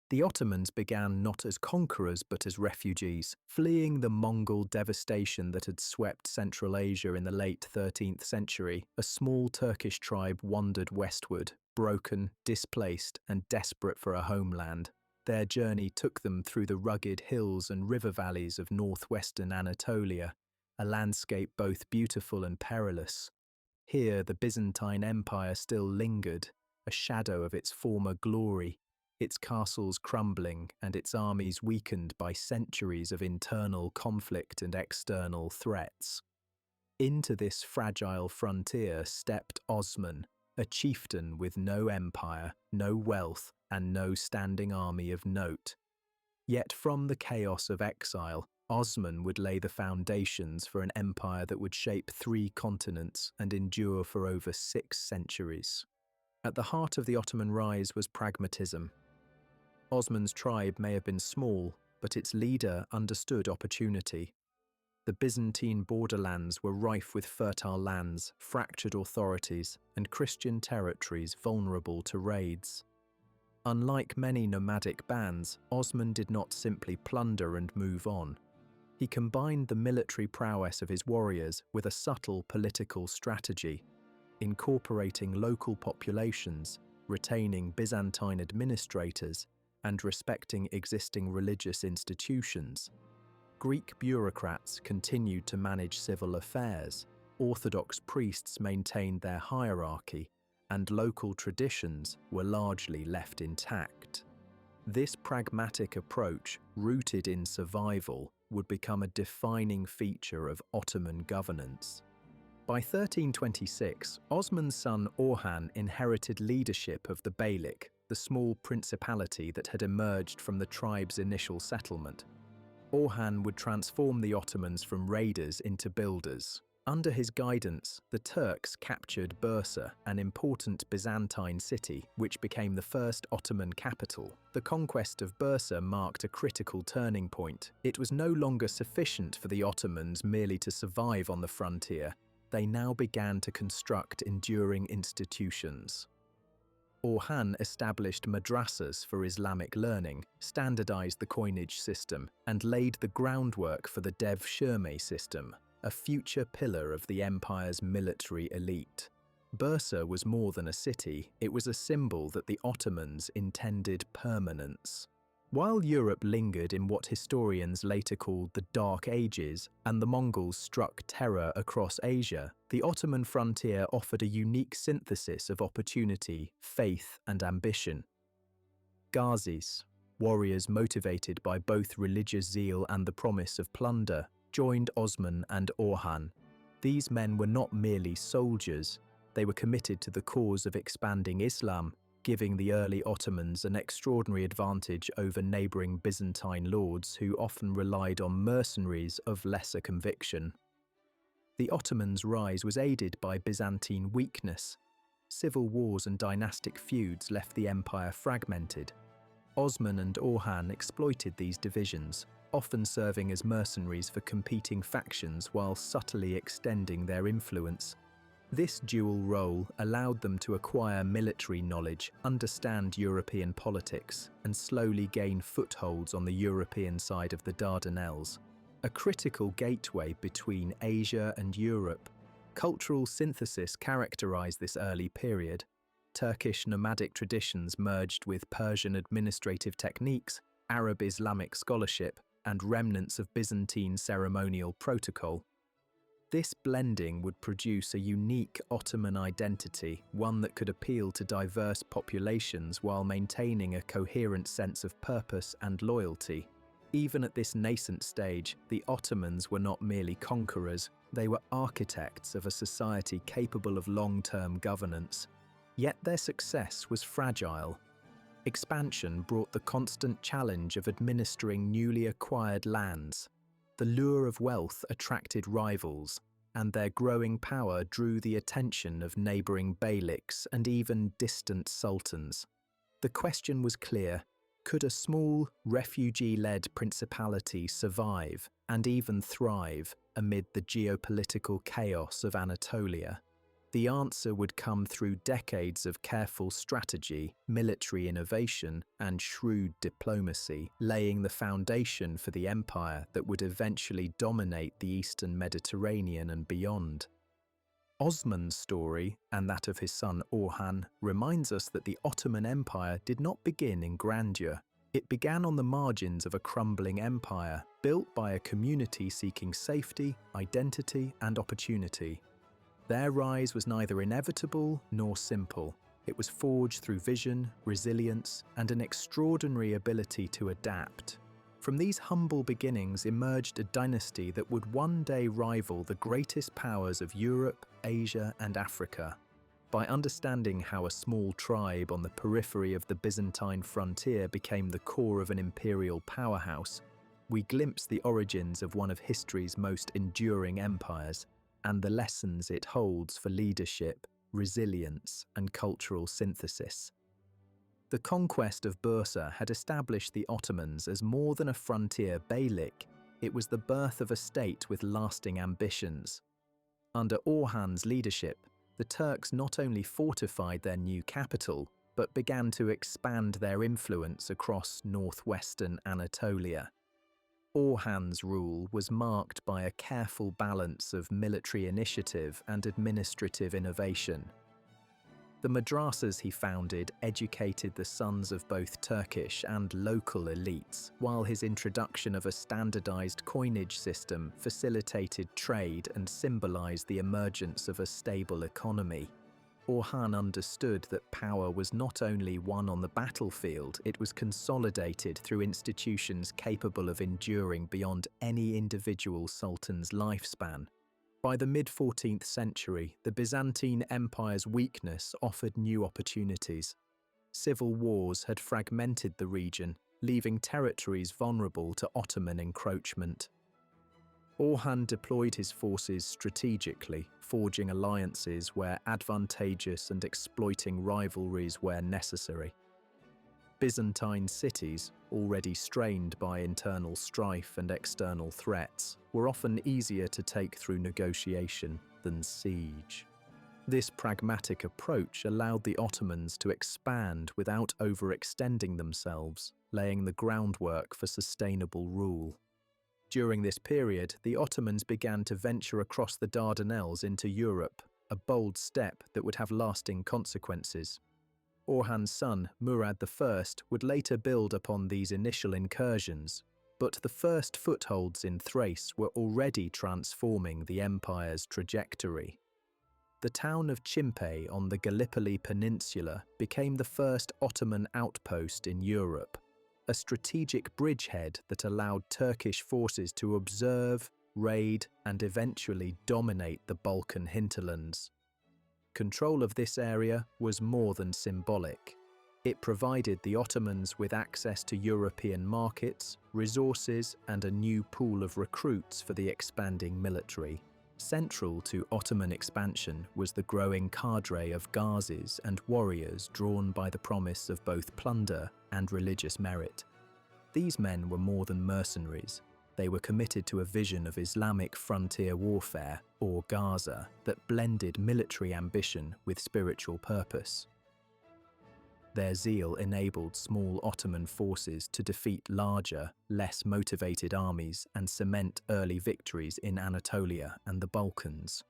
The Ottomans began not as conquerors but as refugees, fleeing the Mongol devastation that had swept Central Asia in the late 13th century. A small Turkish tribe wandered westward, broken, displaced, and desperate for a homeland. Their journey took them through the rugged hills and river valleys of northwestern Anatolia, a landscape both beautiful and perilous. Here the Byzantine Empire still lingered, a shadow of its former glory, its castles crumbling and its armies weakened by centuries of internal conflict and external threats. Into this fragile frontier stepped Osman, a chieftain with no empire, no wealth, and no standing army of note. Yet from the chaos of exile, Osman would lay the foundations for an empire that would shape 3 continents and endure for over 6 centuries. At the heart of the Ottoman rise was pragmatism. Osman's tribe may have been small, but its leader understood opportunity. The Byzantine borderlands were rife with fertile lands, fractured authorities, and Christian territories vulnerable to raids. Unlike many nomadic bands, Osman did not simply plunder and move on. He combined the military prowess of his warriors with a subtle political strategy, incorporating local populations, retaining Byzantine administrators, and respecting existing religious institutions. Greek bureaucrats continued to manage civil affairs, Orthodox priests maintained their hierarchy, and local traditions were largely left intact. This pragmatic approach, rooted in survival, would become a defining feature of Ottoman governance. By 1326, Osman's son Orhan inherited leadership of the Beylik, the small principality that had emerged from the tribe's initial settlement. Orhan would transform the Ottomans from raiders into builders. Under his guidance, the Turks captured Bursa, an important Byzantine city, which became the first Ottoman capital. The conquest of Bursa marked a critical turning point. It was no longer sufficient for the Ottomans merely to survive on the frontier. They now began to construct enduring institutions. Orhan established madrasas for Islamic learning, standardized the coinage system, and laid the groundwork for the dev-shirme system, a future pillar of the empire's military elite. Bursa was more than a city, it was a symbol that the Ottomans intended permanence. While Europe lingered in what historians later called the Dark Ages, and the Mongols struck terror across Asia, the Ottoman frontier offered a unique synthesis of opportunity, faith, and ambition. Ghazis, warriors motivated by both religious zeal and the promise of plunder, joined Osman and Orhan. These men were not merely soldiers, they were committed to the cause of expanding Islam, giving the early Ottomans an extraordinary advantage over neighbouring Byzantine lords who often relied on mercenaries of lesser conviction. The Ottomans' rise was aided by Byzantine weakness. Civil wars and dynastic feuds left the empire fragmented. Osman and Orhan exploited these divisions, often serving as mercenaries for competing factions while subtly extending their influence. This dual role allowed them to acquire military knowledge, understand European politics, and slowly gain footholds on the European side of the Dardanelles, a critical gateway between Asia and Europe. Cultural synthesis characterized this early period. Turkish nomadic traditions merged with Persian administrative techniques, Arab Islamic scholarship, and remnants of Byzantine ceremonial protocol. This blending would produce a unique Ottoman identity, one that could appeal to diverse populations while maintaining a coherent sense of purpose and loyalty. Even at this nascent stage, the Ottomans were not merely conquerors, they were architects of a society capable of long-term governance. Yet their success was fragile. Expansion brought the constant challenge of administering newly acquired lands. The lure of wealth attracted rivals, and their growing power drew the attention of neighbouring beyliks and even distant sultans. The question was clear: could a small, refugee-led principality survive and even thrive amid the geopolitical chaos of Anatolia? The answer would come through decades of careful strategy, military innovation, and shrewd diplomacy, laying the foundation for the empire that would eventually dominate the Eastern Mediterranean and beyond. Osman's story, and that of his son Orhan, reminds us that the Ottoman Empire did not begin in grandeur. It began on the margins of a crumbling empire, built by a community seeking safety, identity, and opportunity. Their rise was neither inevitable nor simple. It was forged through vision, resilience, and an extraordinary ability to adapt. From these humble beginnings emerged a dynasty that would one day rival the greatest powers of Europe, Asia, and Africa. By understanding how a small tribe on the periphery of the Byzantine frontier became the core of an imperial powerhouse, we glimpse the origins of one of history's most enduring empires, and the lessons it holds for leadership, resilience, and cultural synthesis. The conquest of Bursa had established the Ottomans as more than a frontier beylik. It was the birth of a state with lasting ambitions. Under Orhan's leadership, the Turks not only fortified their new capital, but began to expand their influence across northwestern Anatolia. Orhan's rule was marked by a careful balance of military initiative and administrative innovation. The madrasas he founded educated the sons of both Turkish and local elites, while his introduction of a standardized coinage system facilitated trade and symbolized the emergence of a stable economy. Orhan understood that power was not only won on the battlefield, it was consolidated through institutions capable of enduring beyond any individual sultan's lifespan. By the mid-14th century, the Byzantine Empire's weakness offered new opportunities. Civil wars had fragmented the region, leaving territories vulnerable to Ottoman encroachment. Orhan deployed his forces strategically, forging alliances where advantageous and exploiting rivalries where necessary. Byzantine cities, already strained by internal strife and external threats, were often easier to take through negotiation than siege. This pragmatic approach allowed the Ottomans to expand without overextending themselves, laying the groundwork for sustainable rule. During this period, the Ottomans began to venture across the Dardanelles into Europe, a bold step that would have lasting consequences. Orhan's son, Murad I, would later build upon these initial incursions, but the first footholds in Thrace were already transforming the empire's trajectory. The town of Chimpe on the Gallipoli Peninsula became the first Ottoman outpost in Europe, a strategic bridgehead that allowed Turkish forces to observe, raid, and eventually dominate the Balkan hinterlands. Control of this area was more than symbolic. It provided the Ottomans with access to European markets, resources, and a new pool of recruits for the expanding military. Central to Ottoman expansion was the growing cadre of ghazis and warriors drawn by the promise of both plunder and religious merit. These men were more than mercenaries. They were committed to a vision of Islamic frontier warfare, or Gaza, that blended military ambition with spiritual purpose. Their zeal enabled small Ottoman forces to defeat larger, less motivated armies and cement early victories in Anatolia and the Balkans.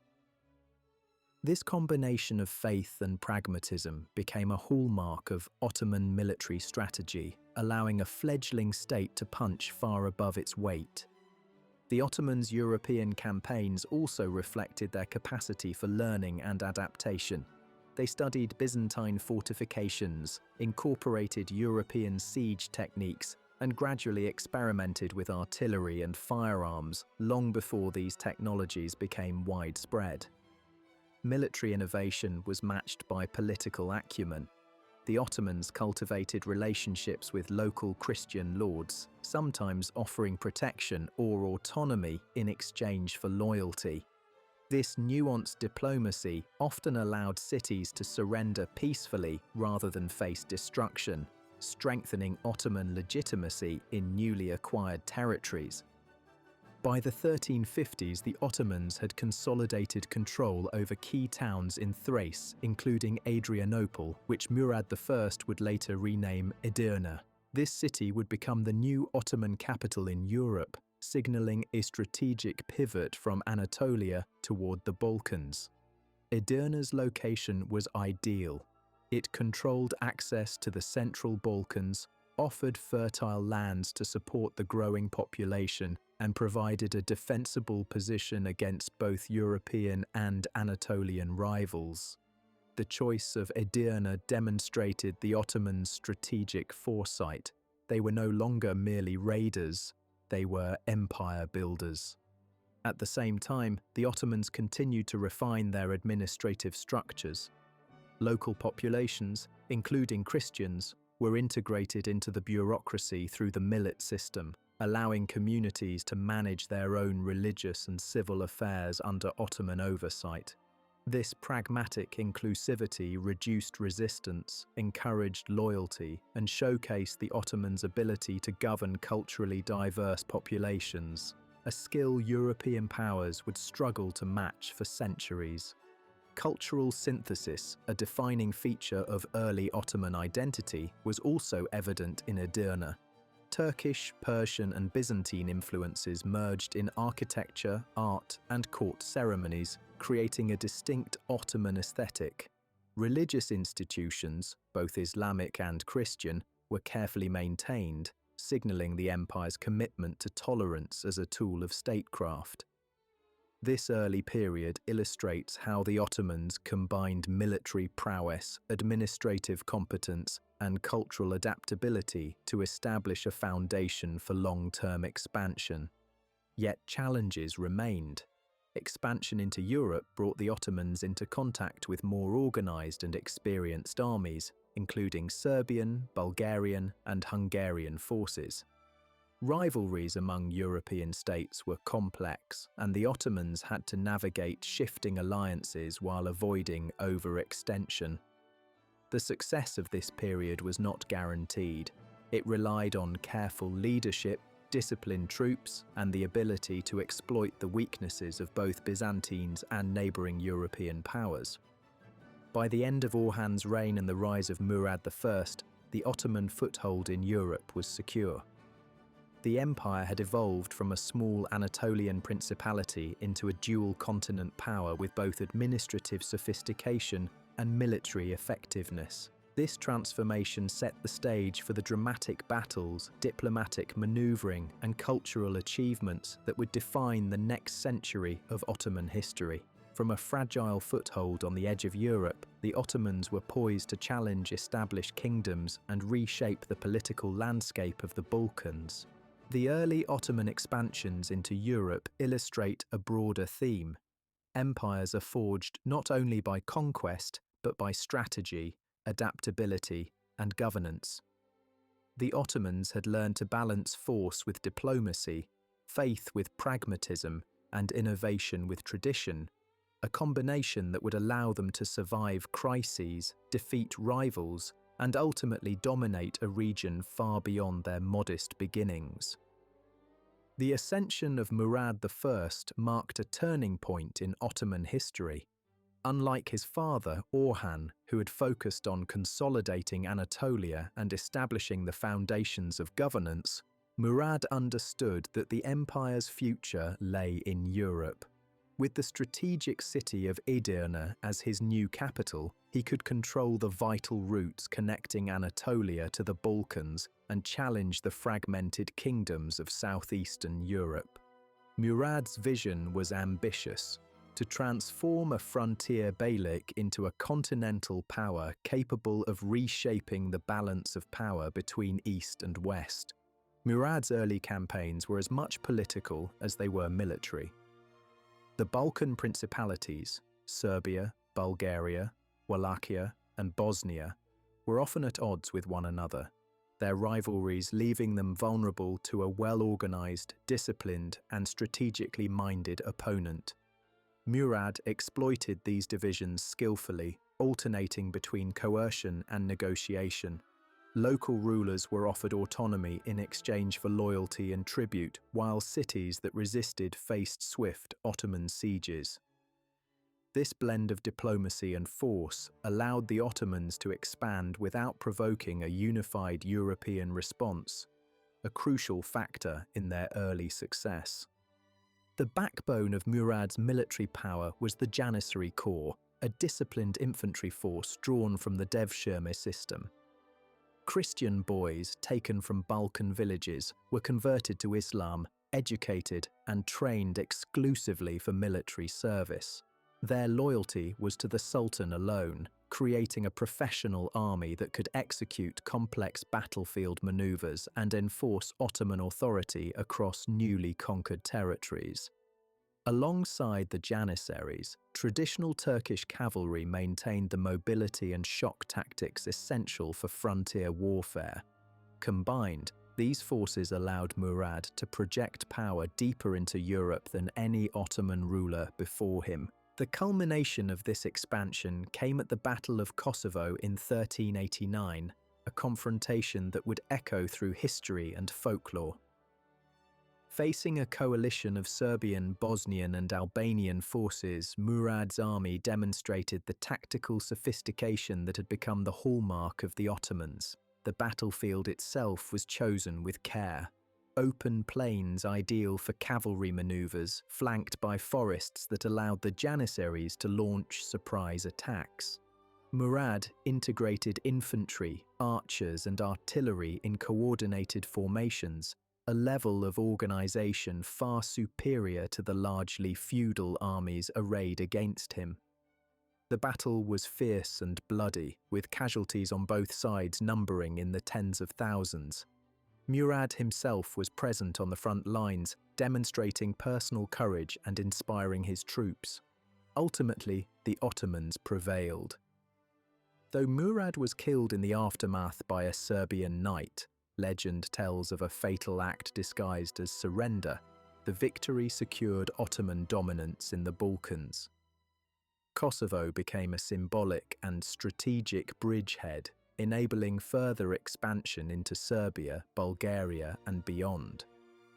This combination of faith and pragmatism became a hallmark of Ottoman military strategy, allowing a fledgling state to punch far above its weight. The Ottomans' European campaigns also reflected their capacity for learning and adaptation. They studied Byzantine fortifications, incorporated European siege techniques, and gradually experimented with artillery and firearms long before these technologies became widespread. Military innovation was matched by political acumen. The Ottomans cultivated relationships with local Christian lords, sometimes offering protection or autonomy in exchange for loyalty. This nuanced diplomacy often allowed cities to surrender peacefully rather than face destruction, strengthening Ottoman legitimacy in newly acquired territories. By the 1350s, the Ottomans had consolidated control over key towns in Thrace, including Adrianople, which Murad I would later rename Edirne. This city would become the new Ottoman capital in Europe, signaling a strategic pivot from Anatolia toward the Balkans. Edirne's location was ideal. It controlled access to the central Balkans, offered fertile lands to support the growing population, and provided a defensible position against both European and Anatolian rivals. The choice of Edirne demonstrated the Ottomans' strategic foresight. They were no longer merely raiders, they were empire builders. At the same time, the Ottomans continued to refine their administrative structures. Local populations, including Christians, were integrated into the bureaucracy through the millet system, allowing communities to manage their own religious and civil affairs under Ottoman oversight. This pragmatic inclusivity reduced resistance, encouraged loyalty, and showcased the Ottomans' ability to govern culturally diverse populations, a skill European powers would struggle to match for centuries. Cultural synthesis, a defining feature of early Ottoman identity, was also evident in Edirne. Turkish, Persian, and Byzantine influences merged in architecture, art, and court ceremonies, creating a distinct Ottoman aesthetic. Religious institutions, both Islamic and Christian, were carefully maintained, signaling the empire's commitment to tolerance as a tool of statecraft. This early period illustrates how the Ottomans combined military prowess, administrative competence, and cultural adaptability to establish a foundation for long-term expansion. Yet challenges remained. Expansion into Europe brought the Ottomans into contact with more organized and experienced armies, including Serbian, Bulgarian, and Hungarian forces. Rivalries among European states were complex, and the Ottomans had to navigate shifting alliances while avoiding overextension. The success of this period was not guaranteed. It relied on careful leadership, disciplined troops, and the ability to exploit the weaknesses of both Byzantines and neighboring European powers. By the end of Orhan's reign and the rise of Murad I, the Ottoman foothold in Europe was secure. The empire had evolved from a small Anatolian principality into a dual-continent power with both administrative sophistication and military effectiveness. This transformation set the stage for the dramatic battles, diplomatic maneuvering, and cultural achievements that would define the next century of Ottoman history. From a fragile foothold on the edge of Europe, the Ottomans were poised to challenge established kingdoms and reshape the political landscape of the Balkans. The early Ottoman expansions into Europe illustrate a broader theme. Empires are forged not only by conquest, but by strategy, adaptability, and governance. The Ottomans had learned to balance force with diplomacy, faith with pragmatism, and innovation with tradition, a combination that would allow them to survive crises, defeat rivals, and ultimately dominate a region far beyond their modest beginnings. The ascension of Murad I marked a turning point in Ottoman history. Unlike his father, Orhan, who had focused on consolidating Anatolia and establishing the foundations of governance, Murad understood that the empire's future lay in Europe. With the strategic city of Edirne as his new capital, he could control the vital routes connecting Anatolia to the Balkans and challenge the fragmented kingdoms of southeastern Europe. Murad's vision was ambitious: to transform a frontier beylik into a continental power capable of reshaping the balance of power between East and West. Murad's early campaigns were as much political as they were military. The Balkan principalities, Serbia, Bulgaria, Wallachia, and Bosnia, were often at odds with one another, their rivalries leaving them vulnerable to a well-organized, disciplined, and strategically minded opponent. Murad exploited these divisions skillfully, alternating between coercion and negotiation. Local rulers were offered autonomy in exchange for loyalty and tribute, while cities that resisted faced swift Ottoman sieges. This blend of diplomacy and force allowed the Ottomans to expand without provoking a unified European response, a crucial factor in their early success. The backbone of Murad's military power was the Janissary Corps, a disciplined infantry force drawn from the Devshirme system. Christian boys taken from Balkan villages were converted to Islam, educated and trained exclusively for military service. Their loyalty was to the Sultan alone, creating a professional army that could execute complex battlefield maneuvers and enforce Ottoman authority across newly conquered territories. Alongside the Janissaries, traditional Turkish cavalry maintained the mobility and shock tactics essential for frontier warfare. Combined, these forces allowed Murad to project power deeper into Europe than any Ottoman ruler before him. The culmination of this expansion came at the Battle of Kosovo in 1389, a confrontation that would echo through history and folklore. Facing a coalition of Serbian, Bosnian and Albanian forces, Murad's army demonstrated the tactical sophistication that had become the hallmark of the Ottomans. The battlefield itself was chosen with care. Open plains ideal for cavalry maneuvers, flanked by forests that allowed the Janissaries to launch surprise attacks. Murad integrated infantry, archers and artillery in coordinated formations, a level of organization far superior to the largely feudal armies arrayed against him. The battle was fierce and bloody, with casualties on both sides numbering in the tens of thousands. Murad himself was present on the front lines, demonstrating personal courage and inspiring his troops. Ultimately, the Ottomans prevailed. Though Murad was killed in the aftermath by a Serbian knight, legend tells of a fatal act disguised as surrender, the victory secured Ottoman dominance in the Balkans. Kosovo became a symbolic and strategic bridgehead, enabling further expansion into Serbia, Bulgaria, and beyond.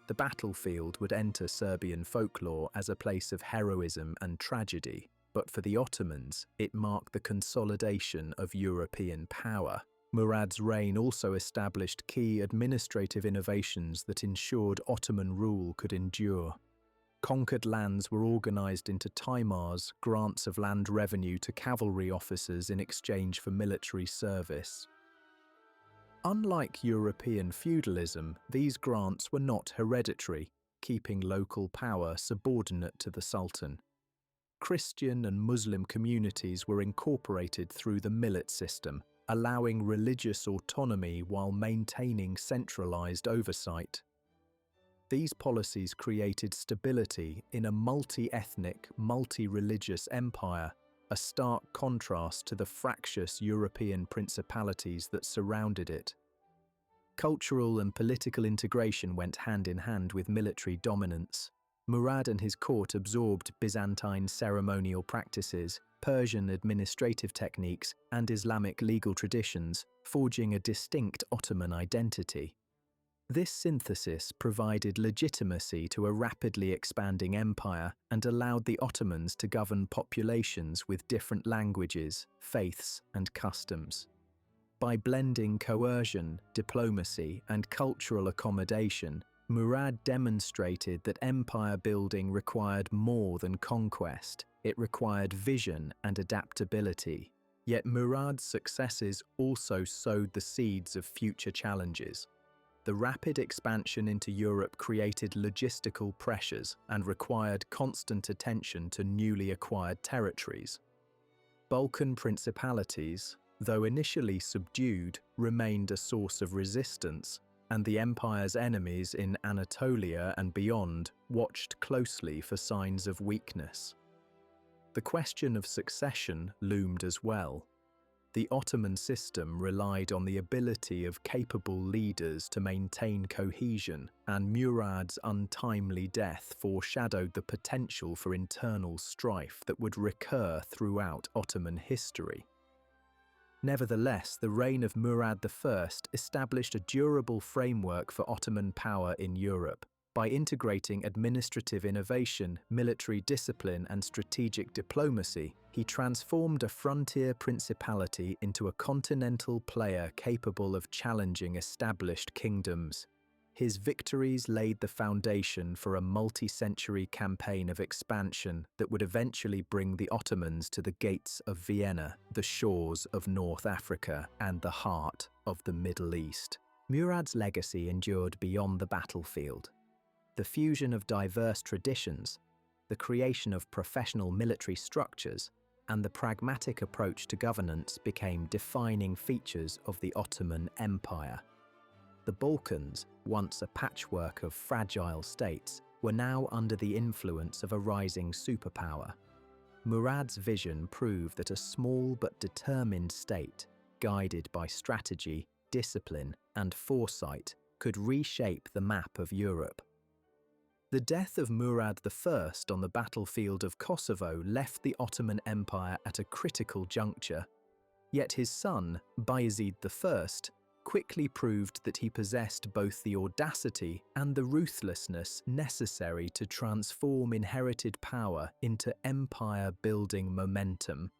The battlefield would enter Serbian folklore as a place of heroism and tragedy, but for the Ottomans, it marked the consolidation of European power. Murad's reign also established key administrative innovations that ensured Ottoman rule could endure. Conquered lands were organized into taimars, grants of land revenue to cavalry officers in exchange for military service. Unlike European feudalism, these grants were not hereditary, keeping local power subordinate to the Sultan. Christian and Muslim communities were incorporated through the millet system, allowing religious autonomy while maintaining centralized oversight. These policies created stability in a multi-ethnic, multi-religious empire, a stark contrast to the fractious European principalities that surrounded it. Cultural and political integration went hand in hand with military dominance. Murad and his court absorbed Byzantine ceremonial practices, Persian administrative techniques, and Islamic legal traditions, forging a distinct Ottoman identity. This synthesis provided legitimacy to a rapidly expanding empire and allowed the Ottomans to govern populations with different languages, faiths, and customs. By blending coercion, diplomacy, and cultural accommodation, Murad demonstrated that empire building required more than conquest. It required vision and adaptability. Yet Murad's successes also sowed the seeds of future challenges. The rapid expansion into Europe created logistical pressures and required constant attention to newly acquired territories. Balkan principalities, though initially subdued, remained a source of resistance, and the empire's enemies in Anatolia and beyond watched closely for signs of weakness. The question of succession loomed as well. The Ottoman system relied on the ability of capable leaders to maintain cohesion, and Murad's untimely death foreshadowed the potential for internal strife that would recur throughout Ottoman history. Nevertheless, the reign of Murad I established a durable framework for Ottoman power in Europe. By integrating administrative innovation, military discipline, and strategic diplomacy, he transformed a frontier principality into a continental player capable of challenging established kingdoms. His victories laid the foundation for a multi-century campaign of expansion that would eventually bring the Ottomans to the gates of Vienna, the shores of North Africa, and the heart of the Middle East. Murad's legacy endured beyond the battlefield. The fusion of diverse traditions, the creation of professional military structures, and the pragmatic approach to governance became defining features of the Ottoman Empire. The Balkans, once a patchwork of fragile states, were now under the influence of a rising superpower. Murad's vision proved that a small but determined state, guided by strategy, discipline, and foresight, could reshape the map of Europe. The death of Murad I on the battlefield of Kosovo left the Ottoman Empire at a critical juncture. Yet his son, Bayezid I, quickly proved that he possessed both the audacity and the ruthlessness necessary to transform inherited power into empire-building momentum.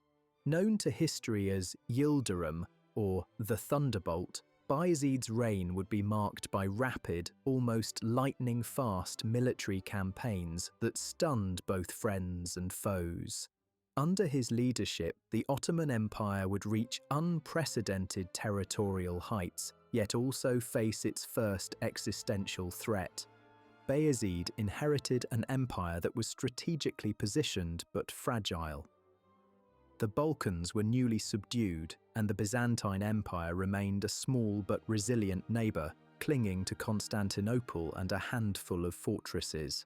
Known to history as Yildirim, or the Thunderbolt, Bayezid's reign would be marked by rapid, almost lightning-fast military campaigns that stunned both friends and foes. Under his leadership, the Ottoman Empire would reach unprecedented territorial heights, yet also face its first existential threat. Bayezid inherited an empire that was strategically positioned but fragile. The Balkans were newly subdued, and the Byzantine Empire remained a small but resilient neighbour, clinging to Constantinople and a handful of fortresses.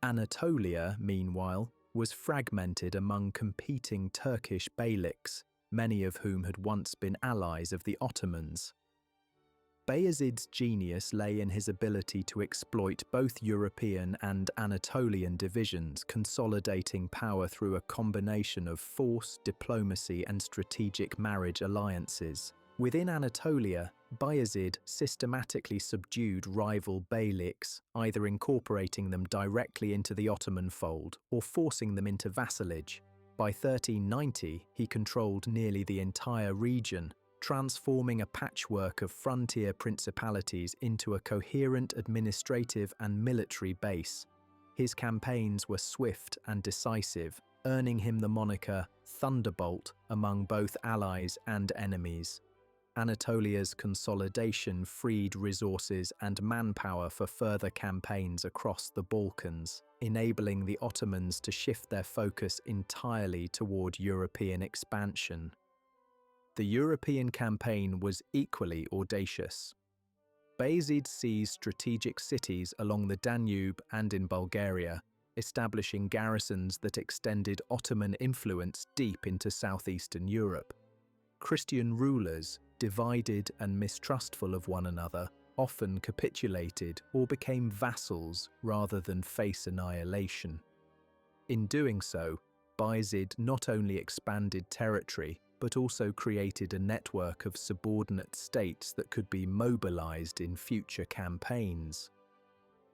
Anatolia, meanwhile, was fragmented among competing Turkish beyliks, many of whom had once been allies of the Ottomans. Bayezid's genius lay in his ability to exploit both European and Anatolian divisions, consolidating power through a combination of force, diplomacy, and strategic marriage alliances. Within Anatolia, Bayezid systematically subdued rival beyliks, either incorporating them directly into the Ottoman fold or forcing them into vassalage. By 1390, he controlled nearly the entire region, transforming a patchwork of frontier principalities into a coherent administrative and military base. His campaigns were swift and decisive, earning him the moniker Thunderbolt among both allies and enemies. Anatolia's consolidation freed resources and manpower for further campaigns across the Balkans, enabling the Ottomans to shift their focus entirely toward European expansion. The European campaign was equally audacious. Bayezid seized strategic cities along the Danube and in Bulgaria, establishing garrisons that extended Ottoman influence deep into southeastern Europe. Christian rulers, divided and mistrustful of one another, often capitulated or became vassals rather than face annihilation. In doing so, Bayezid not only expanded territory, but also created a network of subordinate states that could be mobilized in future campaigns.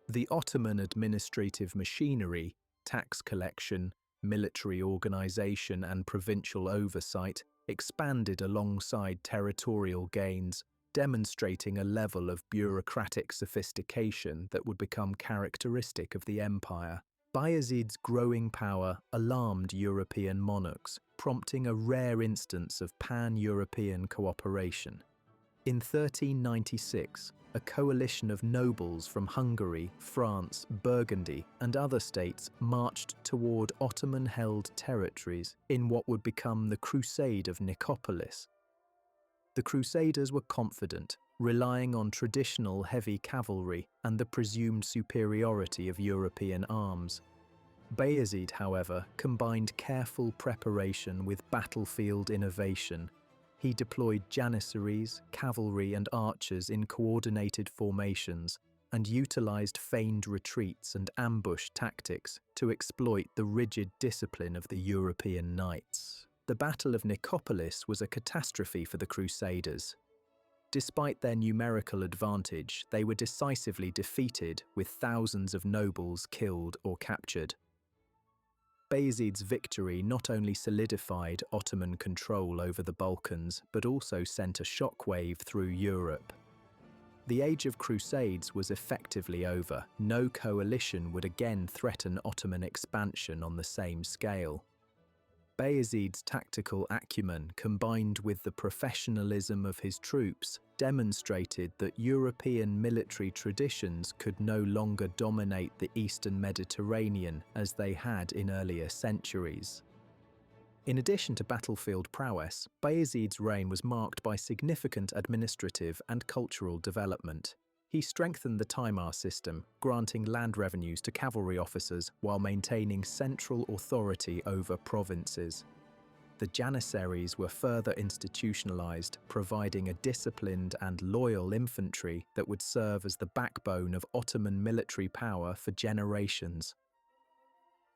The Ottoman administrative machinery, tax collection, military organization, and provincial oversight expanded alongside territorial gains, demonstrating a level of bureaucratic sophistication that would become characteristic of the empire. Bayezid's growing power alarmed European monarchs, prompting a rare instance of pan-European cooperation. In 1396, a coalition of nobles from Hungary, France, Burgundy, and other states marched toward Ottoman-held territories in what would become the Crusade of Nicopolis. The Crusaders were confident, relying on traditional heavy cavalry and the presumed superiority of European arms. Bayezid, however, combined careful preparation with battlefield innovation. He deployed janissaries, cavalry, and archers in coordinated formations and utilized feigned retreats and ambush tactics to exploit the rigid discipline of the European knights. The Battle of Nicopolis was a catastrophe for the Crusaders. Despite their numerical advantage, they were decisively defeated, with thousands of nobles killed or captured. Bayezid's victory not only solidified Ottoman control over the Balkans, but also sent a shockwave through Europe. The Age of Crusades was effectively over. No coalition would again threaten Ottoman expansion on the same scale. Bayezid's tactical acumen, combined with the professionalism of his troops, demonstrated that European military traditions could no longer dominate the Eastern Mediterranean as they had in earlier centuries. In addition to battlefield prowess, Bayezid's reign was marked by significant administrative and cultural development. He strengthened the Timar system, granting land revenues to cavalry officers while maintaining central authority over provinces. The Janissaries were further institutionalized, providing a disciplined and loyal infantry that would serve as the backbone of Ottoman military power for generations.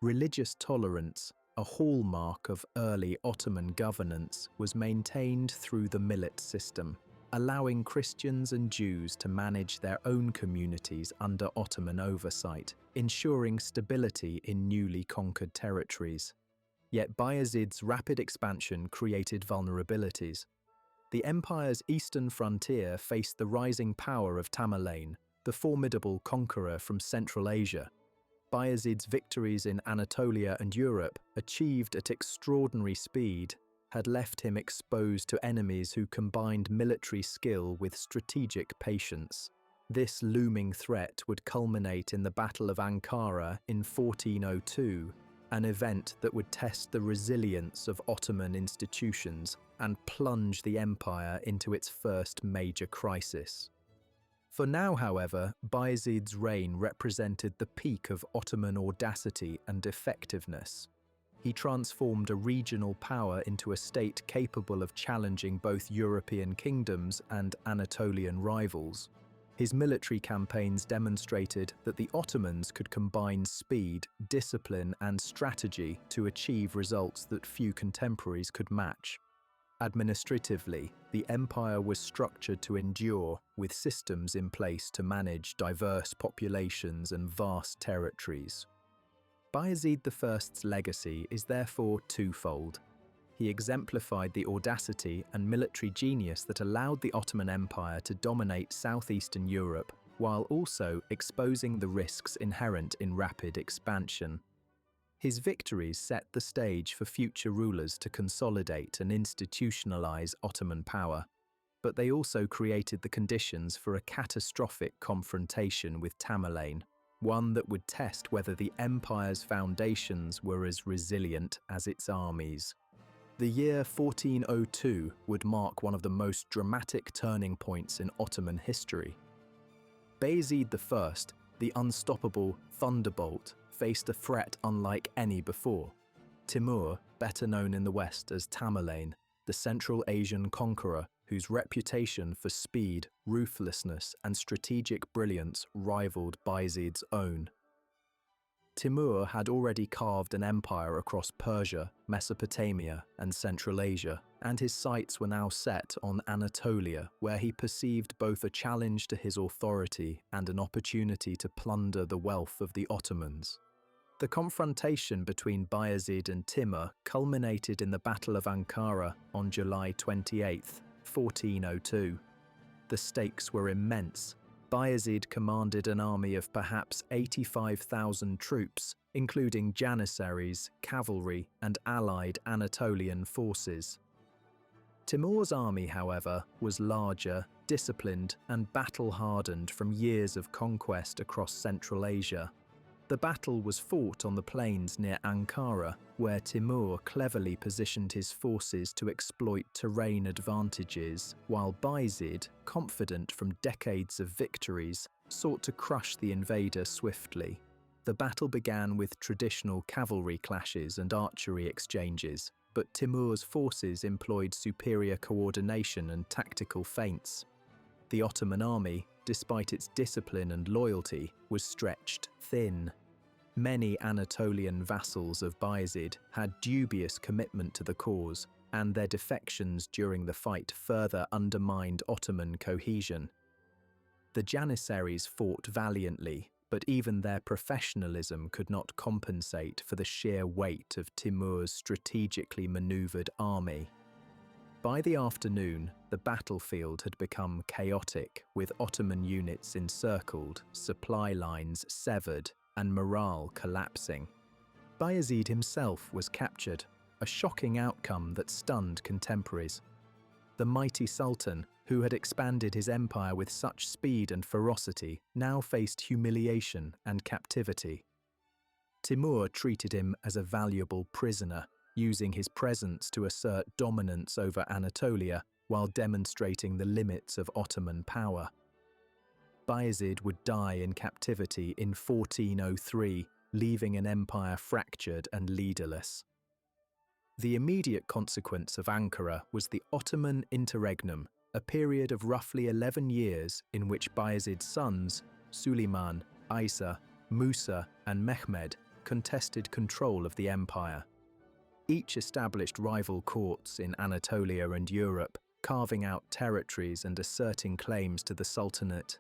Religious tolerance, a hallmark of early Ottoman governance, was maintained through the millet system, allowing Christians and Jews to manage their own communities under Ottoman oversight, ensuring stability in newly conquered territories. Yet Bayezid's rapid expansion created vulnerabilities. The empire's eastern frontier faced the rising power of Tamerlane, the formidable conqueror from Central Asia. Bayezid's victories in Anatolia and Europe, achieved at extraordinary speed, had left him exposed to enemies who combined military skill with strategic patience. This looming threat would culminate in the Battle of Ankara in 1402, an event that would test the resilience of Ottoman institutions and plunge the empire into its first major crisis. For now, however, Bayezid's reign represented the peak of Ottoman audacity and effectiveness. He transformed a regional power into a state capable of challenging both European kingdoms and Anatolian rivals. His military campaigns demonstrated that the Ottomans could combine speed, discipline, and strategy to achieve results that few contemporaries could match. Administratively, the empire was structured to endure, with systems in place to manage diverse populations and vast territories. Bayezid I's legacy is therefore twofold. He exemplified the audacity and military genius that allowed the Ottoman Empire to dominate southeastern Europe, while also exposing the risks inherent in rapid expansion. His victories set the stage for future rulers to consolidate and institutionalize Ottoman power, but they also created the conditions for a catastrophic confrontation with Tamerlane, one that would test whether the empire's foundations were as resilient as its armies. The year 1402 would mark one of the most dramatic turning points in Ottoman history. Bayezid I, the unstoppable thunderbolt, faced a threat unlike any before. Timur, better known in the West as Tamerlane, the Central Asian conqueror whose reputation for speed, ruthlessness, and strategic brilliance rivaled Bayezid's own. Timur had already carved an empire across Persia, Mesopotamia, and Central Asia, and his sights were now set on Anatolia, where he perceived both a challenge to his authority and an opportunity to plunder the wealth of the Ottomans. The confrontation between Bayezid and Timur culminated in the Battle of Ankara on July 28, 1402. The stakes were immense. Bayezid commanded an army of perhaps 85,000 troops, including Janissaries, cavalry, and allied Anatolian forces. Timur's army, however, was larger, disciplined, and battle-hardened from years of conquest across Central Asia. The battle was fought on the plains near Ankara, where Timur cleverly positioned his forces to exploit terrain advantages, while Bayezid, confident from decades of victories, sought to crush the invader swiftly. The battle began with traditional cavalry clashes and archery exchanges, but Timur's forces employed superior coordination and tactical feints. The Ottoman army, despite its discipline and loyalty, was stretched thin. Many Anatolian vassals of Bayezid had dubious commitment to the cause, and their defections during the fight further undermined Ottoman cohesion. The Janissaries fought valiantly, but even their professionalism could not compensate for the sheer weight of Timur's strategically maneuvered army. By the afternoon, the battlefield had become chaotic, with Ottoman units encircled, supply lines severed, and morale collapsing. Bayezid himself was captured, a shocking outcome that stunned contemporaries. The mighty Sultan, who had expanded his empire with such speed and ferocity, now faced humiliation and captivity. Timur treated him as a valuable prisoner, using his presence to assert dominance over Anatolia while demonstrating the limits of Ottoman power. Bayezid would die in captivity in 1403, leaving an empire fractured and leaderless. The immediate consequence of Ankara was the Ottoman interregnum, a period of roughly 11 years in which Bayezid's sons, Suleiman, Isa, Musa, and Mehmed, contested control of the empire. Each established rival courts in Anatolia and Europe, carving out territories and asserting claims to the Sultanate.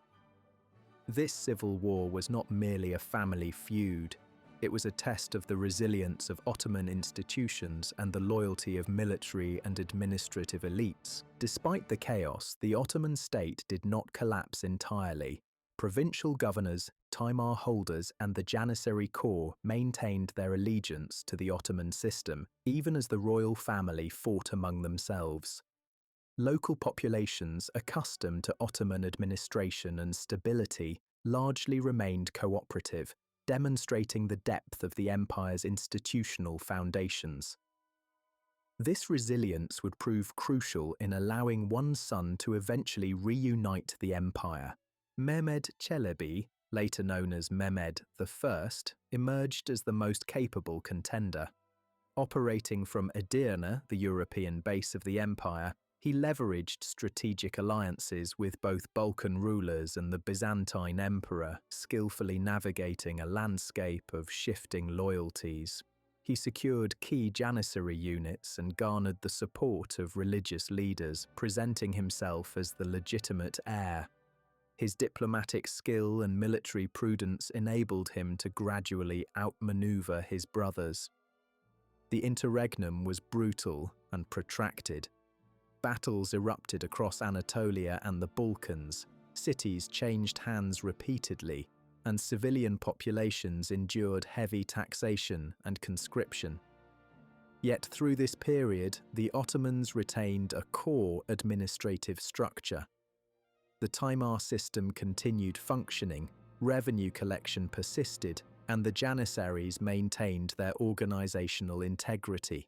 This civil war was not merely a family feud. It was a test of the resilience of Ottoman institutions and the loyalty of military and administrative elites. Despite the chaos, the Ottoman state did not collapse entirely. Provincial governors, Timar holders, and the Janissary corps maintained their allegiance to the Ottoman system, even as the royal family fought among themselves. Local populations accustomed to Ottoman administration and stability largely remained cooperative, demonstrating the depth of the empire's institutional foundations. This resilience would prove crucial in allowing one son to eventually reunite the empire. Mehmed Çelebi, later known as Mehmed I, emerged as the most capable contender. Operating from Edirne, the European base of the empire, he leveraged strategic alliances with both Balkan rulers and the Byzantine emperor, skillfully navigating a landscape of shifting loyalties. He secured key Janissary units and garnered the support of religious leaders, presenting himself as the legitimate heir. His diplomatic skill and military prudence enabled him to gradually outmaneuver his brothers. The interregnum was brutal and protracted. Battles erupted across Anatolia and the Balkans, cities changed hands repeatedly, and civilian populations endured heavy taxation and conscription. Yet through this period, the Ottomans retained a core administrative structure. The Timar system continued functioning, revenue collection persisted, and the Janissaries maintained their organizational integrity.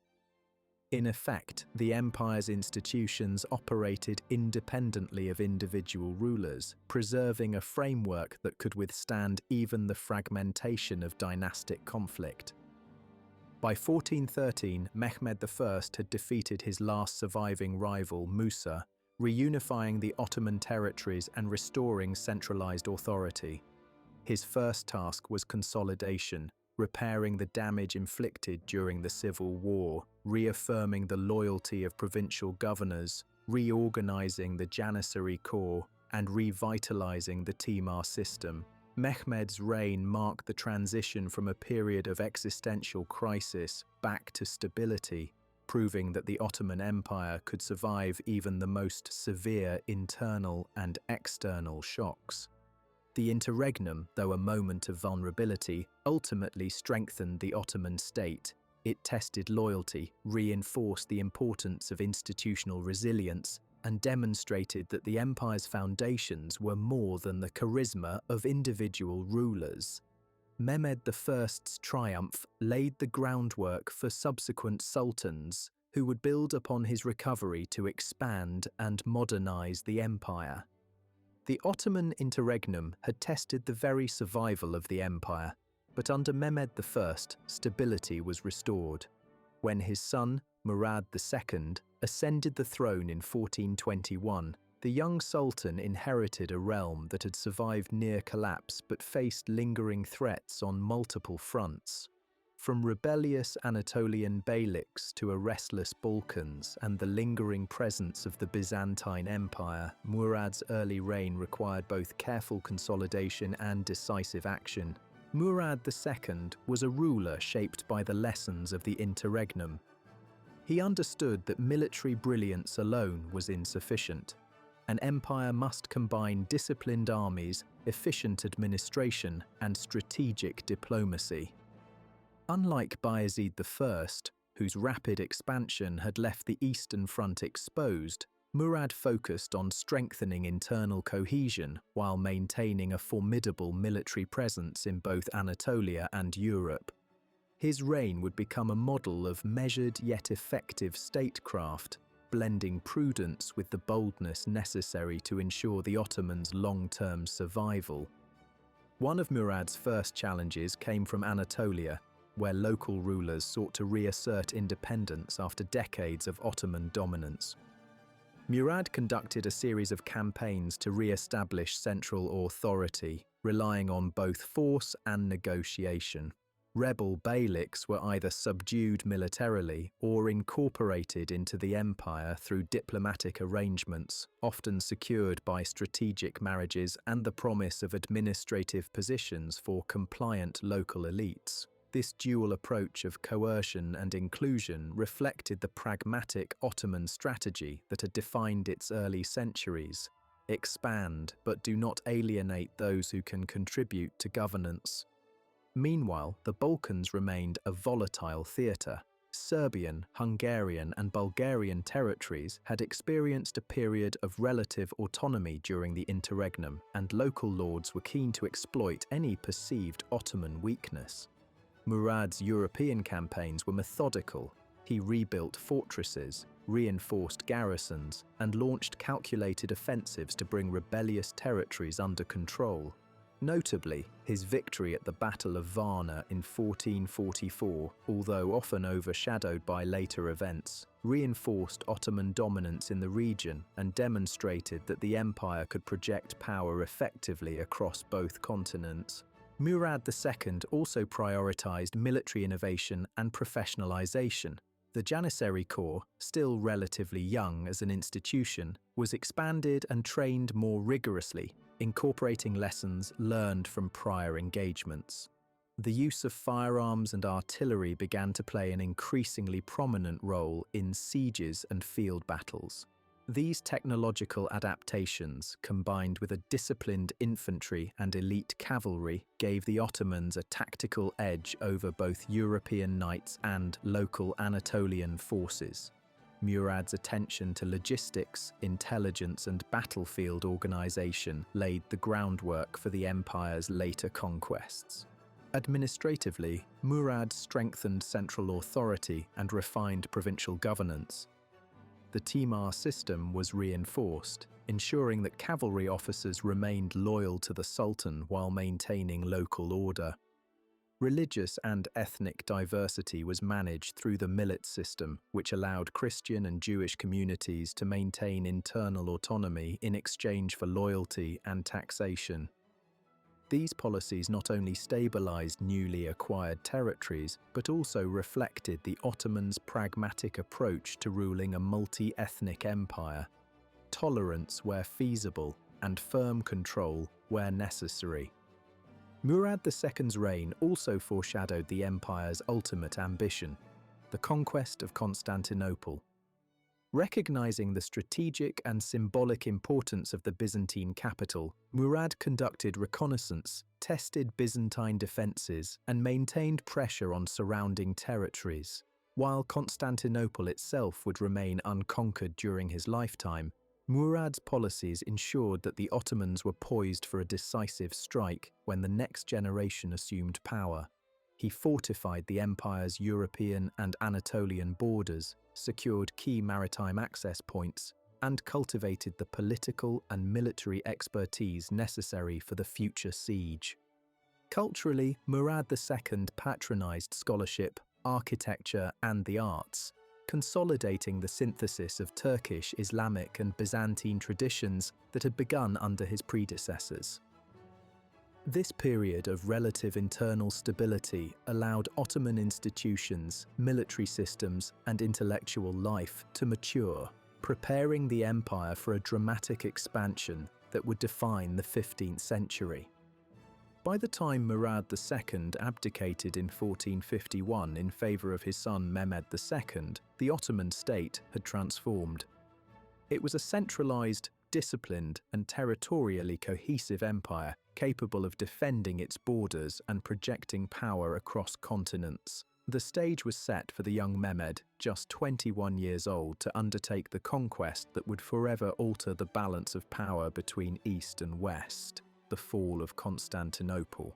In effect, the empire's institutions operated independently of individual rulers, preserving a framework that could withstand even the fragmentation of dynastic conflict. By 1413, Mehmed I had defeated his last surviving rival, Musa, reunifying the Ottoman territories and restoring centralized authority. His first task was consolidation, repairing the damage inflicted during the civil war, reaffirming the loyalty of provincial governors, reorganizing the Janissary corps, and revitalizing the Timar system. Mehmed's reign marked the transition from a period of existential crisis back to stability, proving that the Ottoman Empire could survive even the most severe internal and external shocks. The interregnum, though a moment of vulnerability, ultimately strengthened the Ottoman state. It tested loyalty, reinforced the importance of institutional resilience, and demonstrated that the empire's foundations were more than the charisma of individual rulers. Mehmed I's triumph laid the groundwork for subsequent sultans, who would build upon his recovery to expand and modernize the empire. The Ottoman interregnum had tested the very survival of the empire, but under Mehmed I, stability was restored. When his son, Murad II, ascended the throne in 1421, The young sultan inherited a realm that had survived near collapse but faced lingering threats on multiple fronts. From rebellious Anatolian beyliks to a restless Balkans and the lingering presence of the Byzantine Empire, Murad's early reign required both careful consolidation and decisive action. Murad II was a ruler shaped by the lessons of the interregnum. He understood that military brilliance alone was insufficient. An empire must combine disciplined armies, efficient administration, and strategic diplomacy. Unlike Bayezid I, whose rapid expansion had left the Eastern Front exposed, Murad focused on strengthening internal cohesion while maintaining a formidable military presence in both Anatolia and Europe. His reign would become a model of measured yet effective statecraft, blending prudence with the boldness necessary to ensure the Ottomans' long-term survival. One of Murad's first challenges came from Anatolia, where local rulers sought to reassert independence after decades of Ottoman dominance. Murad conducted a series of campaigns to re-establish central authority, relying on both force and negotiation. Rebel beyliks were either subdued militarily or incorporated into the empire through diplomatic arrangements, often secured by strategic marriages and the promise of administrative positions for compliant local elites. This dual approach of coercion and inclusion reflected the pragmatic Ottoman strategy that had defined its early centuries: expand, but do not alienate those who can contribute to governance. Meanwhile, the Balkans remained a volatile theatre. Serbian, Hungarian, and Bulgarian territories had experienced a period of relative autonomy during the interregnum, and local lords were keen to exploit any perceived Ottoman weakness. Murad's European campaigns were methodical. He rebuilt fortresses, reinforced garrisons, and launched calculated offensives to bring rebellious territories under control. Notably, his victory at the Battle of Varna in 1444, although often overshadowed by later events, reinforced Ottoman dominance in the region and demonstrated that the empire could project power effectively across both continents. Murad II also prioritized military innovation and professionalization. The Janissary Corps, still relatively young as an institution, was expanded and trained more rigorously, incorporating lessons learned from prior engagements. The use of firearms and artillery began to play an increasingly prominent role in sieges and field battles. These technological adaptations, combined with a disciplined infantry and elite cavalry, gave the Ottomans a tactical edge over both European knights and local Anatolian forces. Murad's attention to logistics, intelligence, and battlefield organization laid the groundwork for the empire's later conquests. Administratively, Murad strengthened central authority and refined provincial governance. The Timar system was reinforced, ensuring that cavalry officers remained loyal to the Sultan while maintaining local order. Religious and ethnic diversity was managed through the millet system, which allowed Christian and Jewish communities to maintain internal autonomy in exchange for loyalty and taxation. These policies not only stabilized newly acquired territories, but also reflected the Ottomans' pragmatic approach to ruling a multi-ethnic empire: tolerance where feasible and firm control where necessary. Murad II's reign also foreshadowed the empire's ultimate ambition: the conquest of Constantinople. Recognizing the strategic and symbolic importance of the Byzantine capital, Murad conducted reconnaissance, tested Byzantine defenses, and maintained pressure on surrounding territories. While Constantinople itself would remain unconquered during his lifetime, Murad's policies ensured that the Ottomans were poised for a decisive strike when the next generation assumed power. He fortified the empire's European and Anatolian borders, secured key maritime access points, and cultivated the political and military expertise necessary for the future siege. Culturally, Murad II patronized scholarship, architecture, and the arts. consolidating the synthesis of Turkish, Islamic, and Byzantine traditions that had begun under his predecessors. This period of relative internal stability allowed Ottoman institutions, military systems, and intellectual life to mature, preparing the empire for a dramatic expansion that would define the 15th century. By the time Murad II abdicated in 1451 in favour of his son Mehmed II, the Ottoman state had transformed. It was a centralised, disciplined, and territorially cohesive empire capable of defending its borders and projecting power across continents. The stage was set for the young Mehmed, just 21 years old, to undertake the conquest that would forever alter the balance of power between East and West, the fall of Constantinople.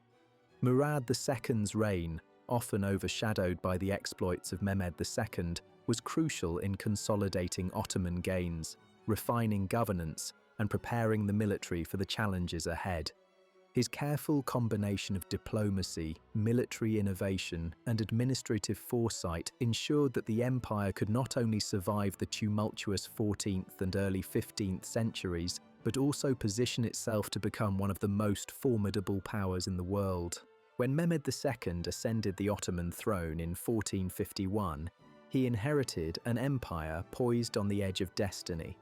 Murad II's reign, often overshadowed by the exploits of Mehmed II, was crucial in consolidating Ottoman gains, refining governance, and preparing the military for the challenges ahead. His careful combination of diplomacy, military innovation, and administrative foresight ensured that the empire could not only survive the tumultuous 14th and early 15th centuries, but also position itself to become one of the most formidable powers in the world. When Mehmed II ascended the Ottoman throne in 1451, he inherited an empire poised on the edge of destiny.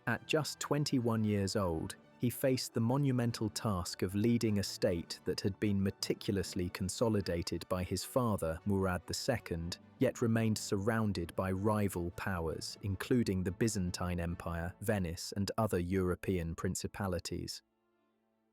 At just 21 years old, he faced the monumental task of leading a state that had been meticulously consolidated by his father, Murad II, yet remained surrounded by rival powers, including the Byzantine Empire, Venice, and other European principalities.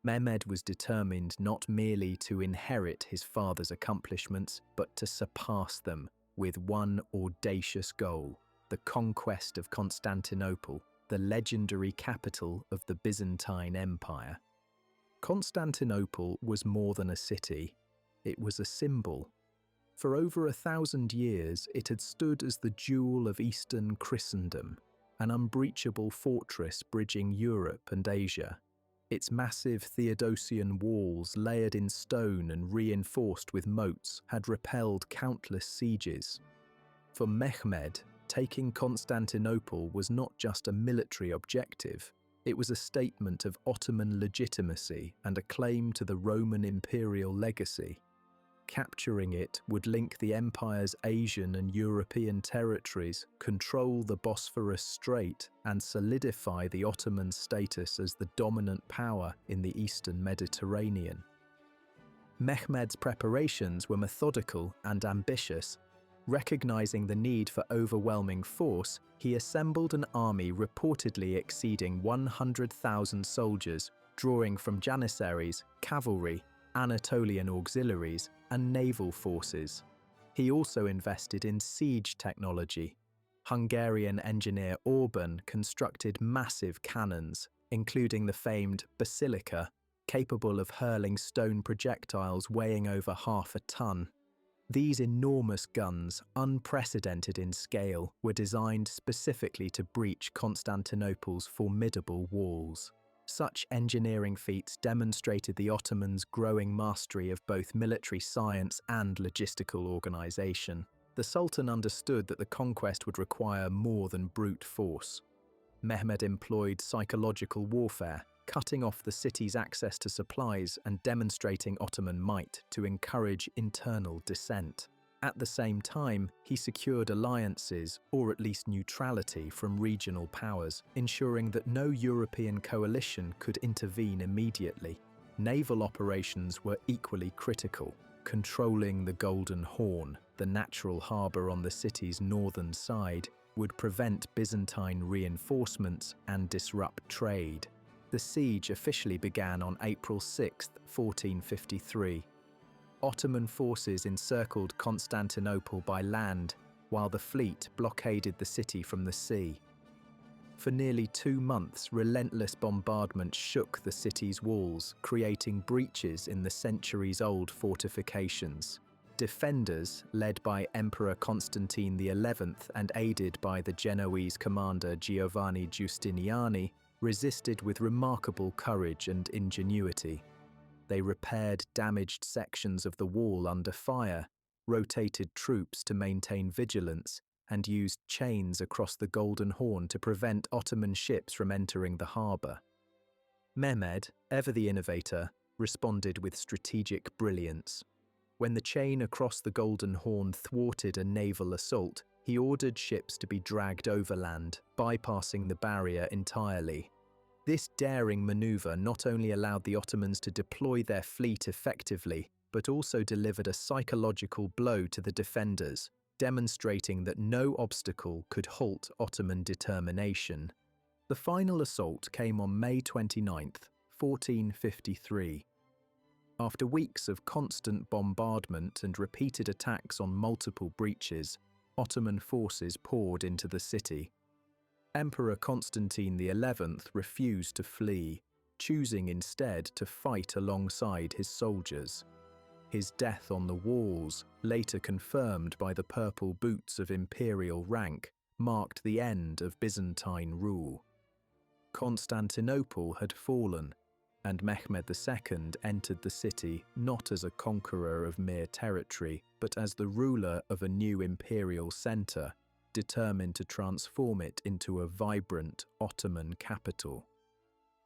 Mehmed was determined not merely to inherit his father's accomplishments, but to surpass them with one audacious goal: the conquest of Constantinople, the legendary capital of the Byzantine Empire. Constantinople was more than a city, it was a symbol. For over 1,000 years, it had stood as the jewel of Eastern Christendom, an unbreachable fortress bridging Europe and Asia. Its massive Theodosian walls, layered in stone and reinforced with moats, had repelled countless sieges. For Mehmed, taking Constantinople was not just a military objective, it was a statement of Ottoman legitimacy and a claim to the Roman imperial legacy. Capturing it would link the empire's Asian and European territories, control the Bosphorus Strait, and solidify the Ottoman status as the dominant power in the Eastern Mediterranean. Mehmed's preparations were methodical and ambitious. Recognizing the need for overwhelming force, he assembled an army reportedly exceeding 100,000 soldiers, drawing from janissaries, cavalry, Anatolian auxiliaries, and naval forces. He also invested in siege technology. Hungarian engineer Orhan constructed massive cannons, including the famed Basilica, capable of hurling stone projectiles weighing over half a ton. These enormous guns, unprecedented in scale, were designed specifically to breach Constantinople's formidable walls. Such engineering feats demonstrated the Ottomans' growing mastery of both military science and logistical organization. The Sultan understood that the conquest would require more than brute force. Mehmed employed psychological warfare, cutting off the city's access to supplies and demonstrating Ottoman might to encourage internal dissent. At the same time, he secured alliances, or at least neutrality, from regional powers, ensuring that no European coalition could intervene immediately. Naval operations were equally critical. Controlling the Golden Horn, the natural harbour on the city's northern side, would prevent Byzantine reinforcements and disrupt trade. The siege officially began on April 6, 1453. Ottoman forces encircled Constantinople by land, while the fleet blockaded the city from the sea. For nearly 2 months, relentless bombardment shook the city's walls, creating breaches in the centuries-old fortifications. Defenders, led by Emperor Constantine XI and aided by the Genoese commander Giovanni Giustiniani, resisted with remarkable courage and ingenuity. They repaired damaged sections of the wall under fire, rotated troops to maintain vigilance, and used chains across the Golden Horn to prevent Ottoman ships from entering the harbour. Mehmed, ever the innovator, responded with strategic brilliance. When the chain across the Golden Horn thwarted a naval assault, he ordered ships to be dragged overland, bypassing the barrier entirely. This daring maneuver not only allowed the Ottomans to deploy their fleet effectively, but also delivered a psychological blow to the defenders, demonstrating that no obstacle could halt Ottoman determination. The final assault came on May 29, 1453. After weeks of constant bombardment and repeated attacks on multiple breaches, Ottoman forces poured into the city. Emperor Constantine XI refused to flee, choosing instead to fight alongside his soldiers. His death on the walls, later confirmed by the purple boots of imperial rank, marked the end of Byzantine rule. Constantinople had fallen, and Mehmed II entered the city not as a conqueror of mere territory, but as the ruler of a new imperial centre, determined to transform it into a vibrant Ottoman capital.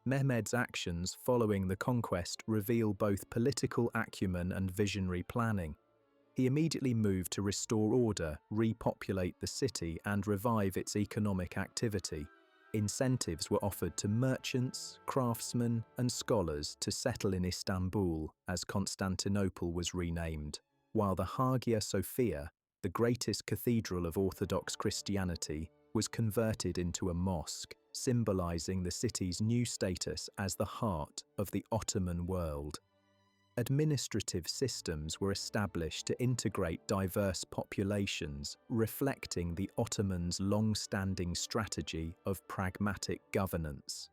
Mehmed's actions following the conquest reveal both political acumen and visionary planning. He immediately moved to restore order, repopulate the city, and revive its economic activity. Incentives were offered to merchants, craftsmen, and scholars to settle in Istanbul, as Constantinople was renamed, while the Hagia Sophia, the greatest cathedral of Orthodox Christianity, was converted into a mosque, symbolizing the city's new status as the heart of the Ottoman world. Administrative systems were established to integrate diverse populations, reflecting the Ottomans' long-standing strategy of pragmatic governance.